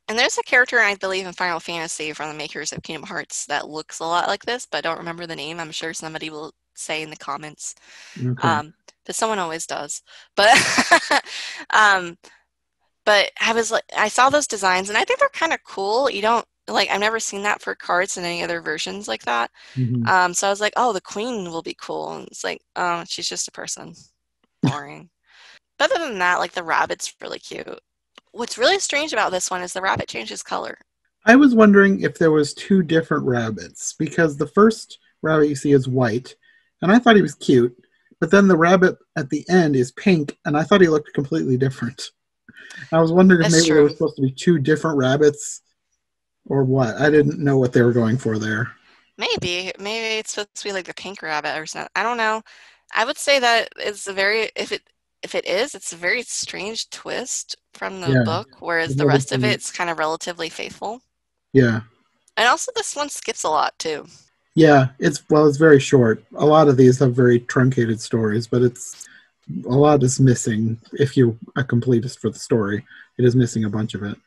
And there's a character, I believe, in Final Fantasy from the makers of Kingdom Hearts that looks a lot like this, but I don't remember the name. I'm sure somebody will say in the comments. Okay. But someone always does. But but I saw those designs, and I think they're kind of cool. You don't, I've never seen that for cards in any other versions like that. Mm-hmm. So I was like, oh, the Queen will be cool. And it's like, oh, she's just a person. Boring. But other than that, the rabbit's really cute. What's really strange about this one is the rabbit changes color. I was wondering if there was two different rabbits, because the first rabbit you see is white, and I thought he was cute, but then the rabbit at the end is pink, and I thought he looked completely different. I was wondering if maybe there were supposed to be two different rabbits, or what. I didn't know what they were going for there. Maybe it's supposed to be like the pink rabbit or something. I don't know. I would say that it's it's a very strange twist from the book, whereas the rest of it's kind of relatively faithful. Yeah. And also this one skips a lot too. Yeah, it's very short. A lot of these have very truncated stories, but a lot is missing. If you're a completist for the story, it is missing a bunch of it.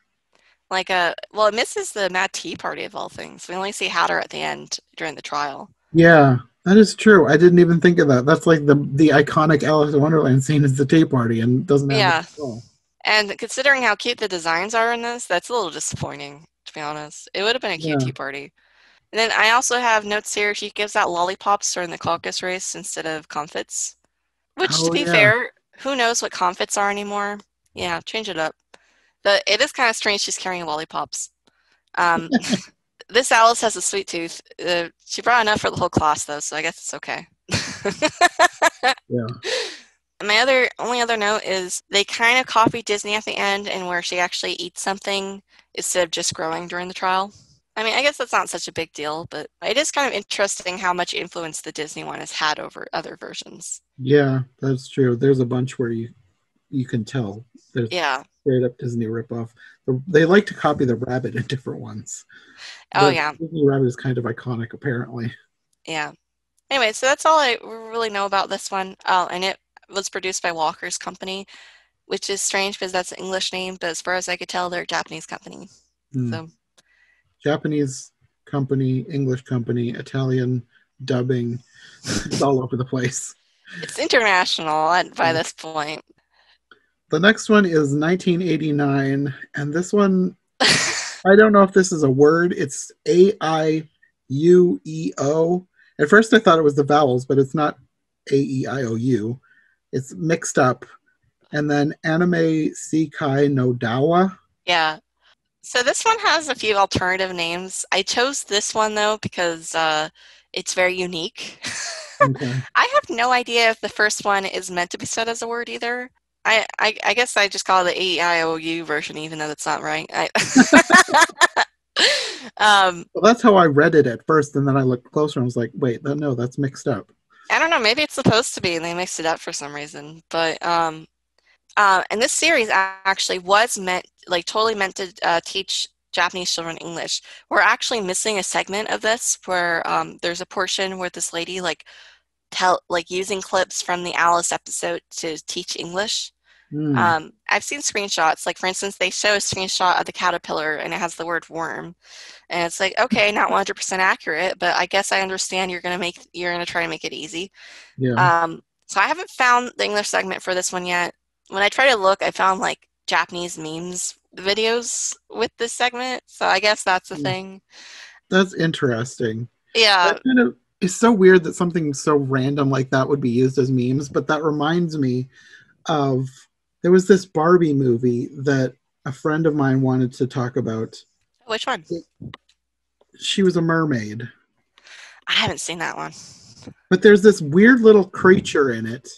It misses the Mad Tea Party of all things. We only see Hatter at the end during the trial. Yeah, That is true. I didn't even think of that. That's like the iconic Alice in Wonderland scene is the tea party and doesn't have it Yeah. at all. And considering how cute the designs are in this, that's a little disappointing, to be honest. It would have been a cute Yeah. tea party. And then I also have notes here. She gives out lollipops during the caucus race instead of comfits. Which, to Oh be yeah. fair, who knows what comfits are anymore? Yeah, change it up. But it is kind of strange she's carrying lollipops. Um, this Alice has a sweet tooth. She brought enough for the whole class, though, so I guess it's okay. Yeah. My only other note is they kind of copied Disney at the end, and where she actually eats something instead of just growing during the trial. I mean, I guess that's not such a big deal, but it is kind of interesting how much influence the Disney one has had over other versions. Yeah, that's true. There's a bunch where you can tell there's Yeah. straight up Disney ripoff. They like to copy the rabbit in different ones. Oh, The yeah. Disney rabbit is kind of iconic, apparently. Yeah. Anyway, so that's all I really know about this one. Oh, and it was produced by Walker's Company, which is strange because that's an English name, but as far as I could tell, they're a Japanese company. Hmm. So Japanese company, English company, Italian dubbing. It's all over the place. it's international by this point. The next one is 1989, and this one, I don't know if this is a word. It's AIUEO. At first, I thought it was the vowels, but it's not AEIOU. It's mixed up. And then Anime Sekai no Dawa. Yeah. So this one has a few alternative names. I chose this one, though, because it's very unique. Okay. I have no idea if the first one is meant to be said as a word either. I guess I just call it the AEIOU version, even though that's not right. Well, that's how I read it at first, and then I looked closer and was like, wait, no, that's mixed up. I don't know. Maybe it's supposed to be, and they mixed it up for some reason. But and this series actually was totally meant to teach Japanese children English. We're actually missing a segment of this where there's a portion where this lady using clips from the Alice episode to teach English. I've seen screenshots. Like, for instance, they show a screenshot of the caterpillar and it has the word worm. And it's like, okay, not 100% accurate, but I guess I understand you're gonna try to make it easy. Yeah. So I haven't found the English segment for this one yet. When I try to look, I found like Japanese memes videos with this segment. So I guess that's the thing. That's interesting. Yeah. It's so weird that something so random like that would be used as memes, but that reminds me of there was this Barbie movie that a friend of mine wanted to talk about. Which one? She was a mermaid. I haven't seen that one. But there's this weird little creature in it.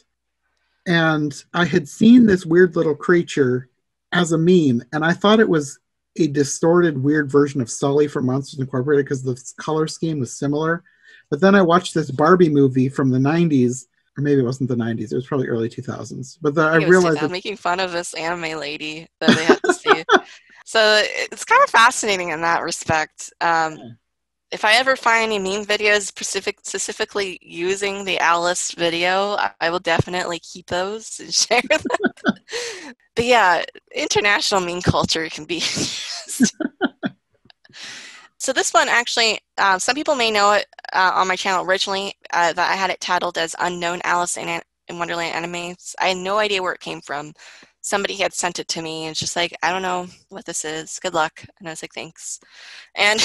And I had seen this weird little creature as a meme, and I thought it was a distorted, weird version of Sully from Monsters Incorporated because the color scheme was similar. But then I watched this Barbie movie from the 90s, or maybe it wasn't the 90s, it was probably early 2000s. But I realized that making fun of this anime lady that they have to see. So it's kind of fascinating in that respect. If I ever find any meme videos specifically using the Alice video, I will definitely keep those and share them. But yeah, international meme culture can be used. So this one actually, some people may know it on my channel originally, that I had it titled as Unknown Alice in Wonderland Animes. I had no idea where it came from. Somebody had sent it to me and it's just like, I don't know what this is. Good luck. And I was like, thanks. And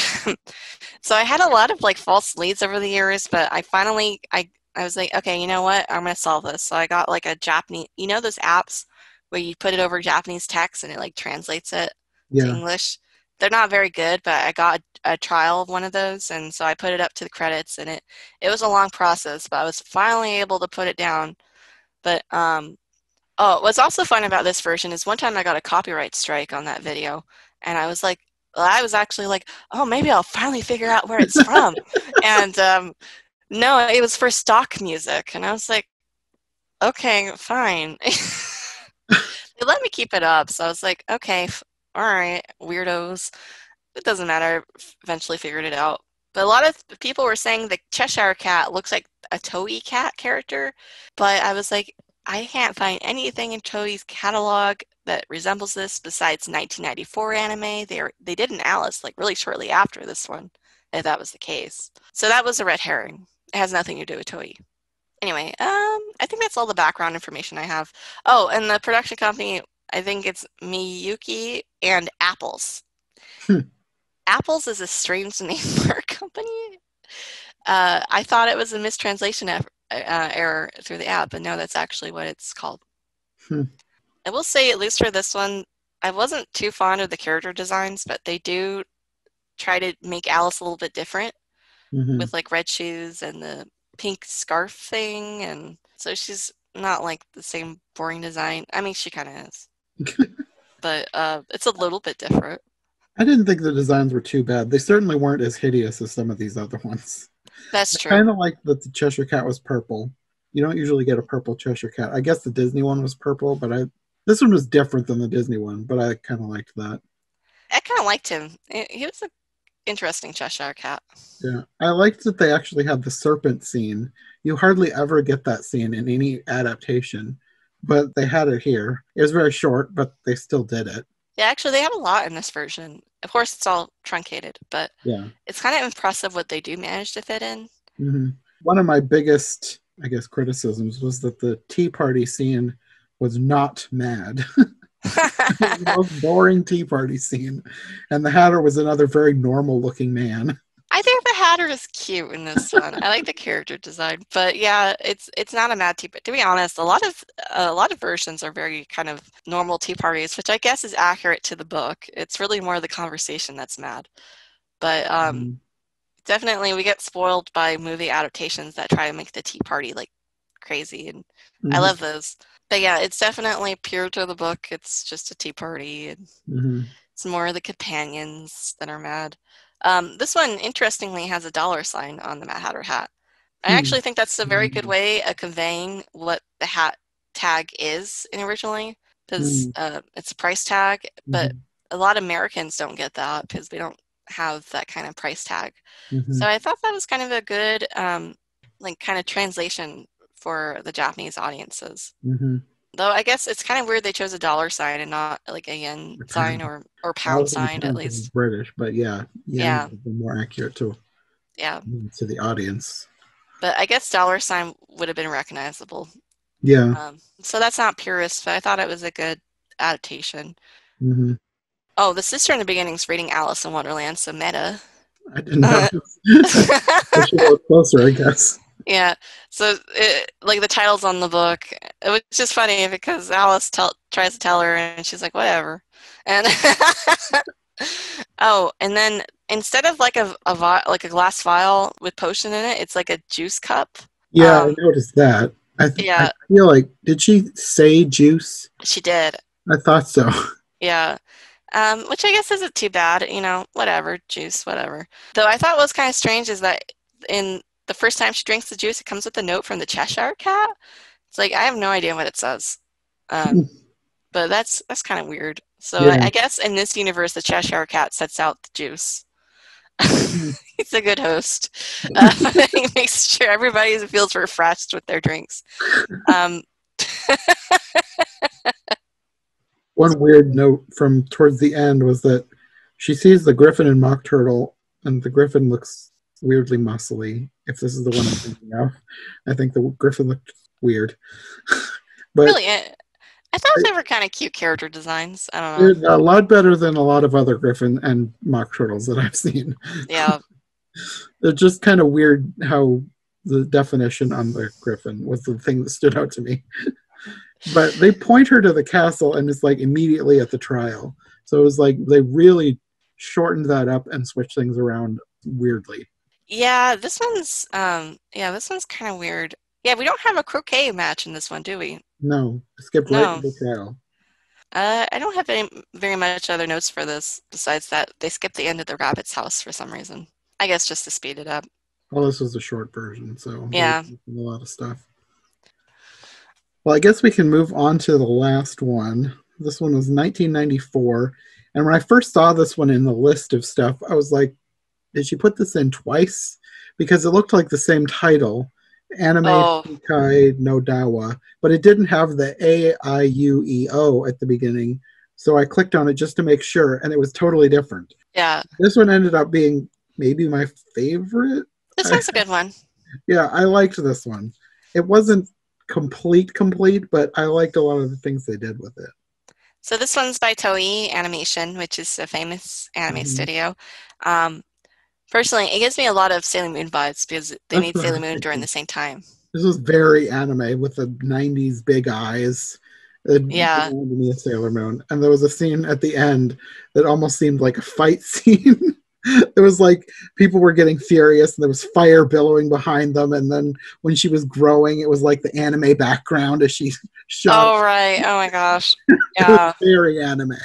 so I had a lot of like false leads over the years, but I finally, I was like, okay, you know what? I'm going to solve this. So I got like a Japanese, you know, those apps where you put it over Japanese text and it like translates it to English. They're not very good, but I got a trial of one of those. And so I put it up to the credits and it was a long process, but I was finally able to put it down. But, what's also fun about this version is one time I got a copyright strike on that video, and I was actually like, oh, maybe I'll finally figure out where it's from. And no, it was for stock music, and I was like, okay, fine. They let me keep it up, so I was like, okay, all right, weirdos. It doesn't matter. I eventually figured it out. But a lot of people were saying the Cheshire Cat looks like a Toei cat character, but I was like, I can't find anything in Toei's catalog that resembles this besides 1994 anime. They did an Alice like really shortly after this one, if that was the case. So that was a red herring. It has nothing to do with Toei. Anyway, I think that's all the background information I have. Oh, and the production company, I think it's Miyuki and Apples. Apples is a strange name for a company. I thought it was a mistranslation error through the app, but no, that's actually what it's called. I will say, at least for this one, I wasn't too fond of the character designs, but they do try to make Alice a little bit different with like red shoes and the pink scarf thing, and so she's not like the same boring design. I mean, she kind of is, but it's a little bit different. I didn't think the designs were too bad. They certainly weren't as hideous as some of these other ones. That's true. I kind of like that the Cheshire Cat was purple. You don't usually get a purple Cheshire Cat. I guess the Disney one was purple, but this one was different than the Disney one, but I kind of liked that. I kind of liked him. He was an interesting Cheshire Cat. Yeah, I liked that they actually had the serpent scene. You hardly ever get that scene in any adaptation, but they had it here. It was very short, but they still did it. Yeah, actually, they have a lot in this version. Of course, it's all truncated, but yeah, it's kind of impressive what they do manage to fit in. One of my biggest, I guess, criticisms was that the Tea Party scene was not mad. The most boring Tea Party scene. And the Hatter was another very normal-looking man. I think the Hatter is cute in this one. I like the character design, but yeah, it's not a mad tea. But to be honest, a lot of versions are very kind of normal tea parties, which I guess is accurate to the book. It's really more the conversation that's mad. But definitely, we get spoiled by movie adaptations that try to make the tea party like crazy, and I love those. But yeah, it's definitely pure to the book. It's just a tea party, and it's more of the companions that are mad. This one, interestingly, has a $sign on the Mad Hatter hat. I actually think that's a very good way of conveying what the hat tag is originally, because it's a price tag, but a lot of Americans don't get that because we don't have that kind of price tag. So I thought that was kind of a good like kind of translation for the Japanese audiences. Though I guess it's kind of weird they chose a $sign and not like a yen sign or pound sign at least. British, but yeah, more accurate to the audience. But I guess $sign would have been recognizable. Yeah. So that's not purist, but I thought it was a good adaptation. Oh, the sister in the beginning is reading Alice in Wonderland, so meta. I didn't know. I should look closer, I guess. Yeah, so like the title's on the book. It was just funny because Alice tries to tell her, and she's like, "Whatever." And oh, and then instead of like a glass vial with potion in it, it's like a juice cup. Yeah, I noticed that. I feel like, did she say juice? She did. I thought so. Yeah. Which I guess isn't too bad, whatever, juice, whatever. Though I thought was kind of strange is that in the first time she drinks the juice, it comes with a note from the Cheshire Cat. It's like, I have no idea what it says. But that's kind of weird. So I guess in this universe, the Cheshire Cat sets out the juice. He's a good host. He makes sure everybody feels refreshed with their drinks. One weird note from towards the end was that she sees the Griffin and Mock Turtle, and the Griffin looks weirdly muscly. If this is the one I'm thinking of, I think the Griffin looked weird. But really, I thought they were kind of cute character designs. I don't know. A lot better than a lot of other Griffin and Mock Turtles that I've seen. Yeah. It's just kind of weird how the definition on the Griffin was the thing that stood out to me. But they point her to the castle, and it's like immediately at the trial. So it was like they really shortened that up and switched things around weirdly. Yeah, this one's kind of weird. Yeah, we don't have a croquet match in this one, do we? No, skip right to the trial. I don't have very much other notes for this besides that they skipped the end of the rabbit's house for some reason. I guess just to speed it up. Well, this was a short version, so yeah, a lot of stuff. Well, I guess we can move on to the last one. This one was 1994, and when I first saw this one in the list of stuff, I was like, did she put this in twice? Because it looked like the same title, Anime Shikai no Dawa, but it didn't have the A-I-U-E-O at the beginning, so I clicked on it just to make sure, and it was totally different. Yeah. This one ended up being maybe my favorite. This one's a good one. Yeah, I liked this one. It wasn't complete, but I liked a lot of the things they did with it. So this one's by Toei Animation, which is a famous anime Mhm. studio. Um, Personally, it gives me a lot of Sailor Moon vibes because they That's made what I Sailor was Moon during thinking. the same time. This was very anime with the 90s big eyes. It Yeah. reminded me of Sailor Moon. And there was a scene at the end that almost seemed like a fight scene. There was like people were getting furious and there was fire billowing behind them. And then when she was growing, it was like the anime background as she shot. Oh, right. Oh my gosh. It was Yeah. very anime.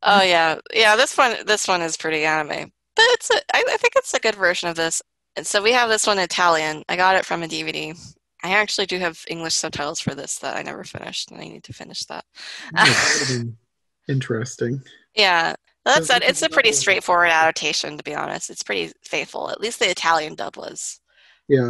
Oh yeah. Yeah, this one is pretty anime. But I think it's a good version of this. And so we have this one in Italian. I got it from a DVD. I actually do have English subtitles for this that I never finished, and I need to finish that. Oh, that would have been interesting. Yeah. That said, it's a pretty Yeah, straightforward adaptation, to be honest. It's pretty faithful. At least the Italian dub was.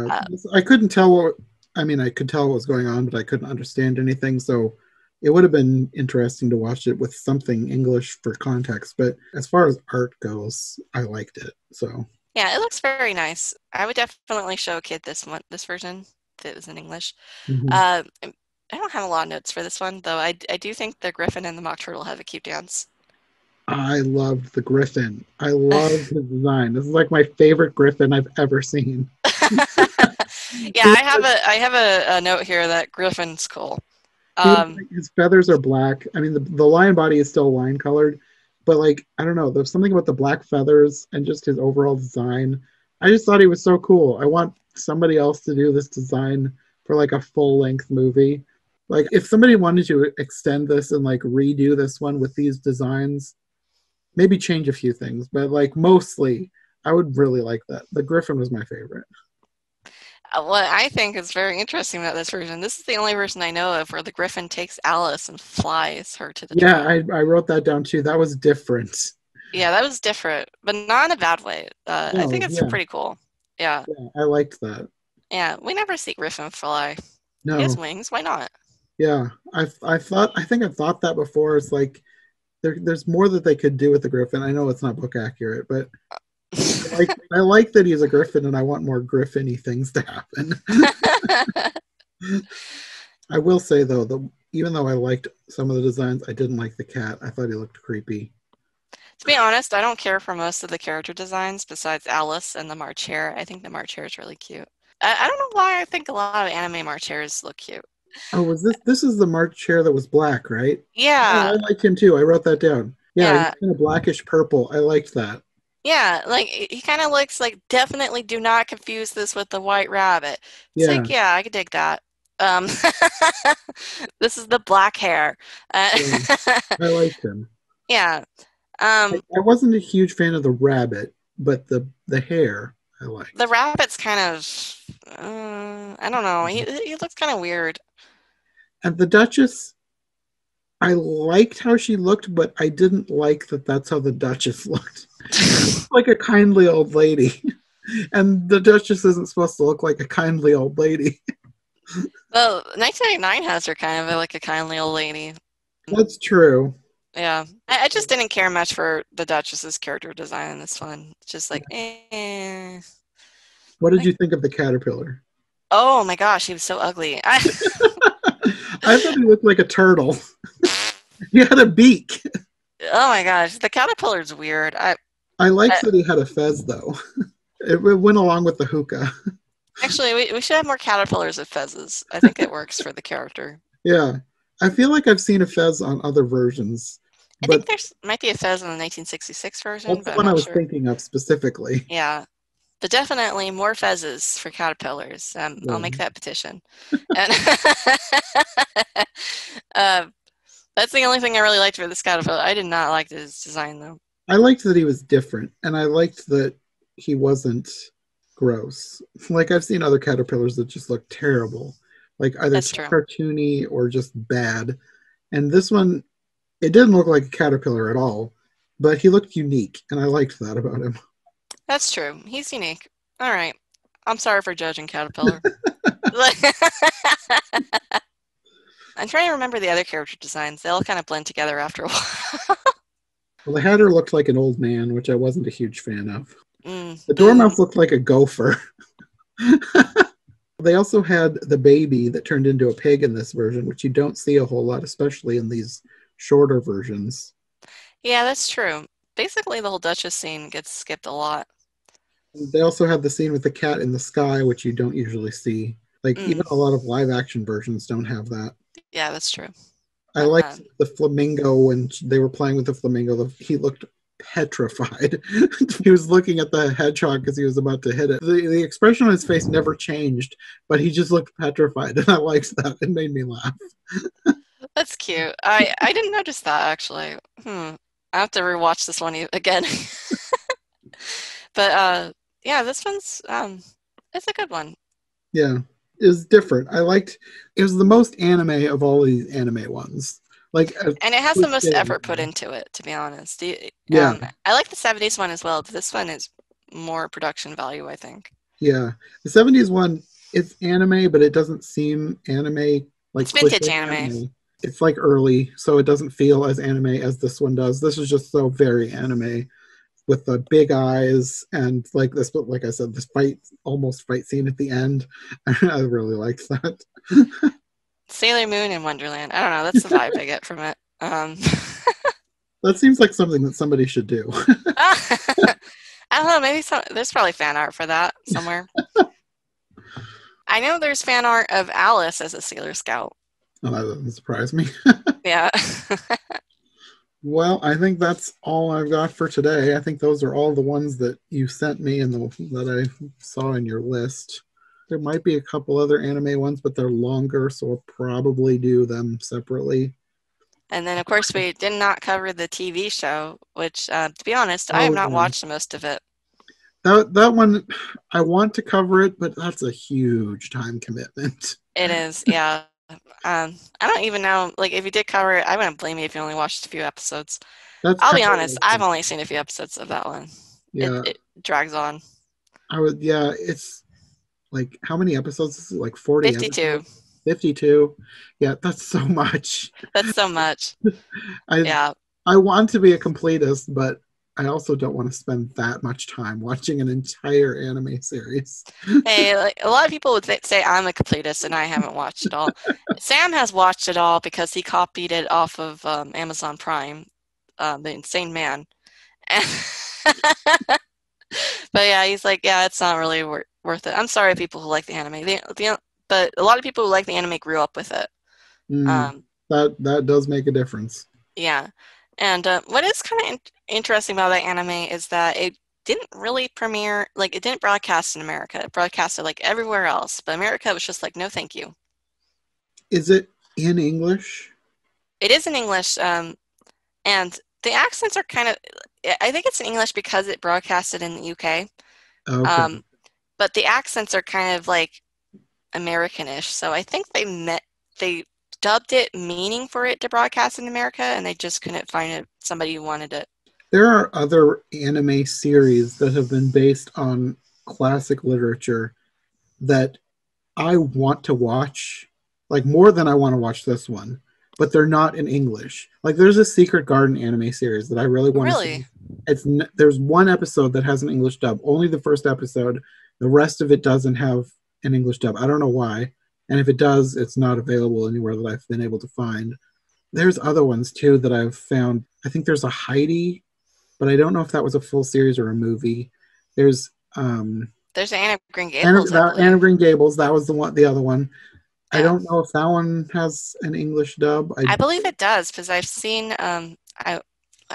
Uh, I couldn't tell what, I mean, I could tell what was going on, but I couldn't understand anything. So it would have been interesting to watch it with something English for context. But as far as art goes, I liked it. So, yeah, it looks very nice. I would definitely show a kid this version if it was in English. mhm. I don't have a lot of notes for this one, though. I do think the Griffin and the Mock Turtle have a cute dance. I loved the Griffin. I loved his design. This is like my favorite Griffin I've ever seen. Yeah, I have a note here that Griffin's cool. His feathers are black. I mean, the lion body is still lion colored, but like I don't know, there's something about the black feathers and just his overall design. I just thought he was so cool. I want somebody else to do this design for like a full length movie. Like if somebody wanted to extend this and like redo this one with these designs, maybe change a few things, but like mostly, I would really like that. The Griffin was my favorite. What I think is very interesting about this version, this is the only version I know of where the Griffin takes Alice and flies her to the Yeah, trial. I wrote that down too. That was different. Yeah, that was different, but not in a bad way. I think No, it's yeah, pretty cool. Yeah, yeah, I liked that. yeah. We never see Griffin fly. He has No, wings. Why not? yeah, I think I thought that before. It's like there's more that they could do with the Griffin. I know it's not book accurate, but I like that he's a Griffin, and I want more Griffin-y things to happen. I will say though, that even though I liked some of the designs, I didn't like the cat. I thought he looked creepy. To be honest, I don't care for most of the character designs besides Alice and the March Hare. I think the March Hare is really cute. I don't know why I think a lot of anime March Hares look cute. Oh, was this is the March chair that was black, right? Oh, I Yeah, liked him too. I wrote that down. Yeah, he was yeah, kind of blackish purple. I liked that. yeah. Like he kind of looks like definitely do not confuse this with the White Rabbit. It's Yeah, like, yeah, I could dig that. Um, this is the black hair. yeah, I liked him. Yeah. Um, I wasn't a huge fan of the rabbit, but the hair I the liked. rabbit's kind of, I don't know. He looks kind of weird. And the Duchess, I liked how she looked, but I didn't like that that's how the Duchess looked. Like a kindly old lady. And the Duchess isn't supposed to look like a kindly old lady. Well, 1989 has her kind of like a kindly old lady. That's true. Yeah. I just didn't care much for the Duchess's character design in this one. It's just like, eh. What did Like, you think of the caterpillar? oh my gosh, he was so ugly. I thought he looked like a turtle. He had a beak. Oh my gosh, the caterpillar's weird. I I liked that he had a fez, though. It went along with the hookah. actually we should have more caterpillars with fezzes. I think it works for the character. Yeah. I feel like I've seen a fez on other versions, I think but there's might be a fez in the 1966 version, that's the but I'm one I not was sure. thinking of specifically. Yeah. But definitely more fezzes for caterpillars. I'll make Yeah. that petition. And uh, that's the only thing I really liked for this caterpillar. I did not like his design though. I liked that he was different, and I liked that he wasn't gross. Like I've seen other caterpillars that just look terrible, like either That's too true. cartoony or just bad. And this one, it didn't look like a caterpillar at all, but he looked unique, and I liked that about him. That's true. He's unique. All right. I'm sorry for judging Caterpillar. I'm trying to remember the other character designs. They all kind of blend together after a while. Well, the hatter looked like an old man, which I wasn't a huge fan of. Mm, The boo. dormouse looked like a gopher. They also had the baby that turned into a pig in this version, which you don't see a whole lot, especially in these shorter versions. Yeah, that's true. Basically, the whole Duchess scene gets skipped a lot. They also had the scene with the cat in the sky, which you don't usually see. Like, even Mm, a lot of live action versions don't have that. yeah, that's true. I liked the flamingo when they were playing with the flamingo. He looked petrified. He was looking at the hedgehog because he was about to hit it. The expression on his face never changed, but he just looked petrified, and I liked that. It made me laugh. That's cute. I didn't notice that actually. I have to rewatch this one again. But yeah, this one's it's a good one. Yeah, it was different. I liked. It was the most anime of all these anime ones. Like, And it has the most effort put into it, to be honest. Yeah. I like the 70s one as well, but this one is more production value, I think. Yeah, the 70s one, it's anime, but it doesn't seem anime like It's vintage cliche anime. It's like early, so it doesn't feel as anime as this one does. This is just so very anime with the big eyes and like this, but like I said, this almost fight scene at the end. I really liked that. Sailor Moon in Wonderland. I don't know. That's the vibe I get from it. That seems like something that somebody should do. I don't know. Maybe there's probably fan art for that somewhere. I know there's fan art of Alice as a Sailor Scout. Oh, that doesn't surprise me. Yeah. Well, I think that's all I've got for today. I think those are all the ones that you sent me and that I saw in your list. There might be a couple other anime ones, but they're longer, so we'll probably do them separately. And then, of course, we did not cover the TV show, which, to be honest, I have not watched most of it. That one, I want to cover it, but that's a huge time commitment. It is, yeah. I don't even know, like, if you did cover it, I wouldn't blame you if you only watched a few episodes. I'll be honest, I've only seen a few episodes of that one. Yeah. It drags on. It's like, how many episodes is it? Like 40? 52. Episodes? 52. Yeah, that's so much. That's so much. I want to be a completist, but I also don't want to spend that much time watching an entire anime series. Hey, like, a lot of people would say I'm a completist and I haven't watched it all. Sam has watched it all because he copied it off of Amazon Prime, The Insane Man. But yeah, he's like, yeah, it's not really worth it. I'm sorry, people who like the anime. But a lot of people who like the anime grew up with it. That does make a difference. Yeah. And what is kind of interesting about that anime is that it didn't really premiere, like, it didn't broadcast in America. It broadcasted, like, everywhere else. But America was just like, no, thank you. Is it in English? It is in English. And the accents are kind of, I think it's in English because it broadcasted in the UK. Okay. But the accents are kind of, like, American-ish. So I think they dubbed it meaning for it to broadcast in America, and they just couldn't find somebody who wanted it. There are other anime series that have been based on classic literature that I want to watch, like more than I want to watch this one, but they're not in English. Like there's a Secret Garden anime series that I really want to see. There's one episode that has an English dub, only the first episode. The rest of it doesn't have an English dub. I don't know why. And if it does, it's not available anywhere that I've been able to find. There's other ones, too, that I've found. I think there's a Heidi, but I don't know if that was a full series or a movie. There's Anne of Green Gables. Anne of Green Gables, that was the other one. Yeah. I don't know if that one has an English dub. I believe it does, because I've seen, I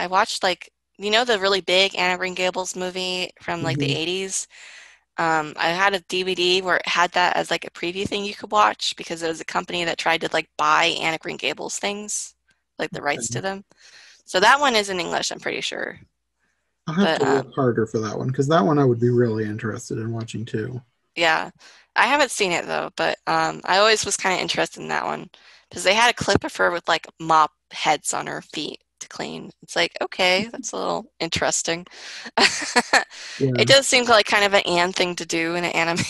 watched, like, you know the really big Anne of Green Gables movie from, like, the 80s? I had a DVD where it had that as like a preview thing you could watch because it was a company that tried to like buy Anne of Green Gables things, like the rights to them. So that one is in English, I'm pretty sure. I'll have to look harder for that one because that one I would be really interested in watching too. Yeah. I haven't seen it though, but I always was kind of interested in that one because they had a clip of her with like mop heads on her feet to clean. It's like, okay, that's a little interesting. Yeah. It does seem like kind of an Anne thing to do in an anime.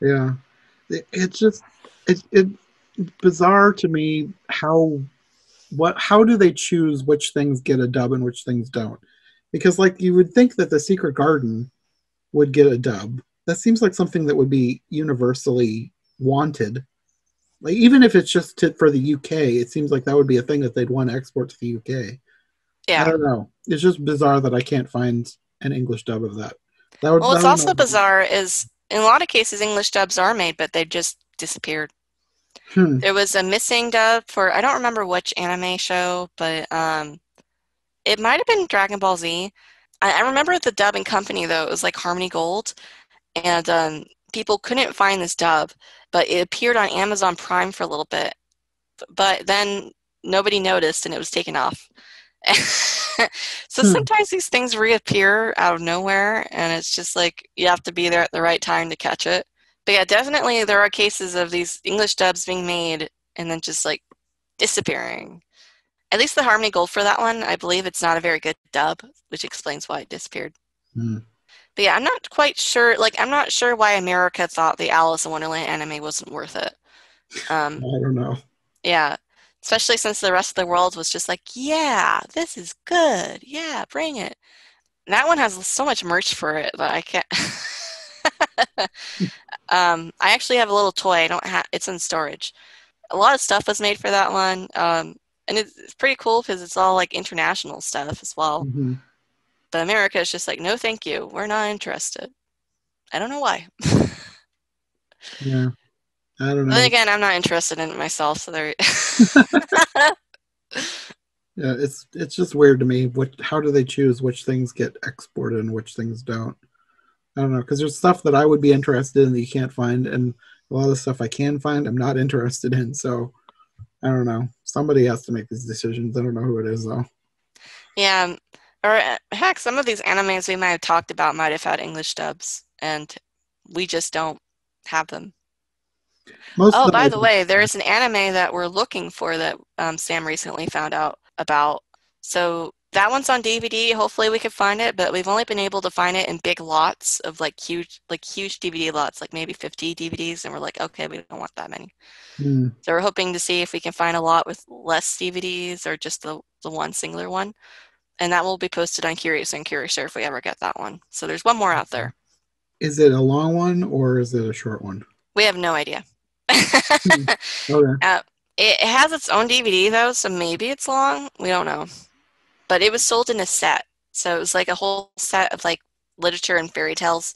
Yeah. It's bizarre to me how do they choose which things get a dub and which things don't? Because like you would think that the Secret Garden would get a dub that seems like something that would be universally wanted. Like even if it's just for the UK, it seems like that would be a thing that they'd want to export to the UK. I Yeah. don't know. It's just bizarre that I can't find an English dub of that. Well, That what's would also make bizarre is in a lot of cases English dubs are made, but they've just disappeared. hmm. There was a missing dub for I don't remember which anime show, but it might have been Dragon Ball Z. I remember the dubbing company though. It was like Harmony Gold, and people couldn't find this dub, but it appeared on Amazon Prime for a little bit. But then nobody noticed, and it was taken off. So Hmm. sometimes these things reappear out of nowhere, and it's just like you have to be there at the right time to catch it. But yeah, definitely there are cases of these English dubs being made and then just like disappearing. At least the Harmony Gold for that one, I believe it's not a very good dub, which explains why it disappeared. Hmm. But yeah, I'm not quite sure. Like, I'm not sure why America thought the Alice in Wonderland anime wasn't worth it. I don't know. Yeah, especially since the rest of the world was just like, yeah, this is good. Yeah, bring it. That one has so much merch for it that I can't. I actually have a little toy. I don't have. It's in storage. A lot of stuff was made for that one, and it's pretty cool because it's all like international stuff as well. Hmm. But America is just like, no, thank you. We're not interested. I don't know why. Yeah, I don't But then know. again, I'm not interested in it myself, so there. Yeah, it's just weird to me. How do they choose which things get exported and which things don't? I don't know because there's stuff that I would be interested in that you can't find, and a lot of the stuff I can find, I'm not interested in. So I don't know. Somebody has to make these decisions. I don't know who it is though. Yeah, or heck, some of these animes we might have talked about might have had English dubs, and we just don't have them. Most Oh, of them, by I the think. way, there's an anime that we're looking for that Sam recently found out about. So that one's on DVD. Hopefully we can find it, but we've only been able to find it in big lots of like huge DVD lots, like maybe 50 DVDs, and we're like, okay, we don't want that many. Hmm. So we're hoping to see if we can find a lot with less DVDs or just the one singular one. And that will be posted on Curious and Curiouser if we ever get that one. So there's one more out there. Is it a long one or is it a short one? We have no idea. Hmm. Okay. It has its own DVD though, so maybe it's long. We don't know. But it was sold in a set. So it was like a whole set of like literature and fairy tales.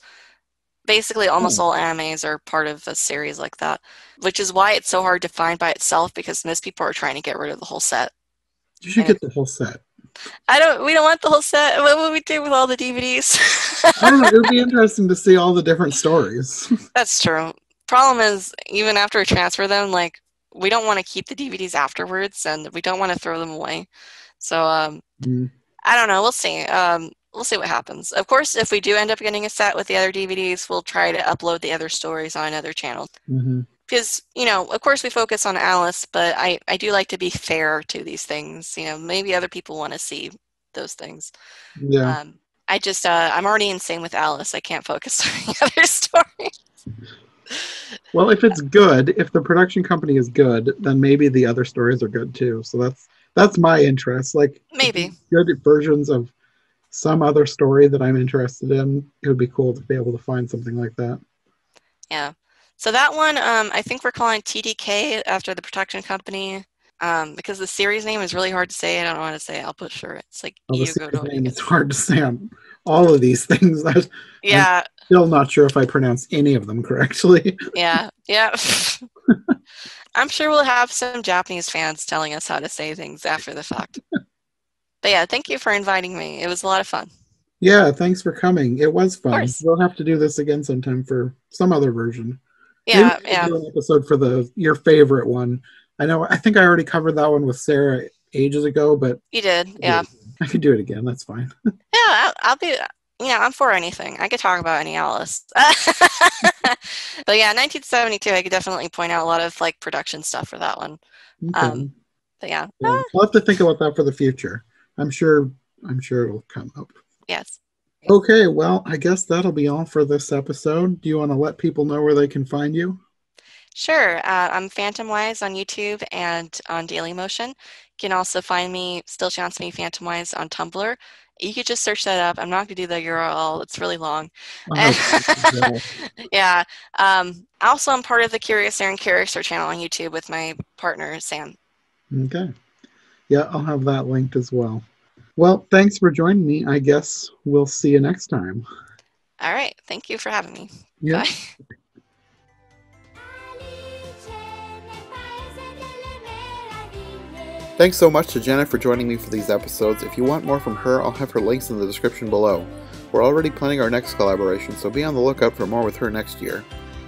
Basically, almost Oh, all animes are part of a series like that, which is why it's so hard to find by itself because most people are trying to get rid of the whole set. you should And get the whole set. we don't want the whole set. What would we do with all the DVDs? I don't know. It would be interesting to see all the different stories. That's true. Problem is, even after we transfer them, like we don't want to keep the DVDs afterwards, and we don't want to throw them away. So Mm. I don't know. We'll see. We'll see what happens. Of course, if we do end up getting a set with the other DVDs, we'll try to upload the other stories on another channel. Hmm. Because, of course we focus on Alice, but I do like to be fair to these things. Maybe other people want to see those things. Yeah. I'm already insane with Alice. I can't focus on the other story. Well, if it's good, if the production company is good, then maybe the other stories are good too. So that's my interest. Like if Maybe. there's good versions of some other story that I'm interested in, it would be cool to be able to find something like that. Yeah. So that one, I think we're calling TDK after the production company because the series name is really hard to say. I don't know how to say it. I'll put sure. It's like Well, the Yugo series no name is Ika. hard to say on all of these things. I'm Yeah. still not sure if I pronounce any of them correctly. Yeah. Yeah. I'm sure we'll have some Japanese fans telling us how to say things after the fact. But yeah, thank you for inviting me. It was a lot of fun. Yeah, thanks for coming. It was Of fun. course. We'll have to do this again sometime for some other version. Yeah, Maybe yeah. we'll do an episode for your favorite one. I think I already covered that one with Sarah ages ago, but You did. Yeah. I could do it again. That's fine. Yeah, I'll be, I'm for anything. I could talk about any Alice. But yeah, 1972, I could definitely point out a lot of like production stuff for that one. Okay. But yeah. Yeah. I'll have to think about that for the future. I'm sure it'll come up. Yes. Okay, well, I guess that'll be all for this episode. Do you want to let people know where they can find you? Sure. I'm Phantom Wise on YouTube and on Dailymotion. You can also find me, Still Chance Me Phantom Wise on Tumblr. You could just search that up. I'm not going to do the URL. It's really long. Oh, Yeah. Also, I'm part of the Curious Aaron Character channel on YouTube with my partner, Sam. okay. Yeah, I'll have that linked as well. Well, thanks for joining me. I guess we'll see you next time. All right. Thank you for having me. Yeah. Bye. Thanks so much to Jenna for joining me for these episodes. If you want more from her, I'll have her links in the description below. We're already planning our next collaboration, so be on the lookout for more with her next year.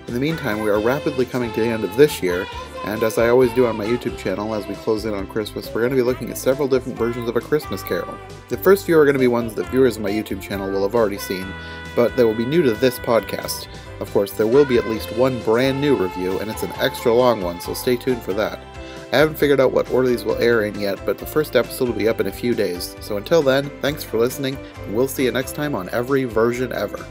In the meantime, we are rapidly coming to the end of this year, and as I always do on my YouTube channel as we close in on Christmas, we're going to be looking at several different versions of A Christmas Carol. The first few are going to be ones that viewers of my YouTube channel will have already seen, but they will be new to this podcast. Of course, there will be at least one brand new review, and it's an extra long one, so stay tuned for that. I haven't figured out what order these will air in yet, but the first episode will be up in a few days. So until then, thanks for listening, and we'll see you next time on Every Version Ever.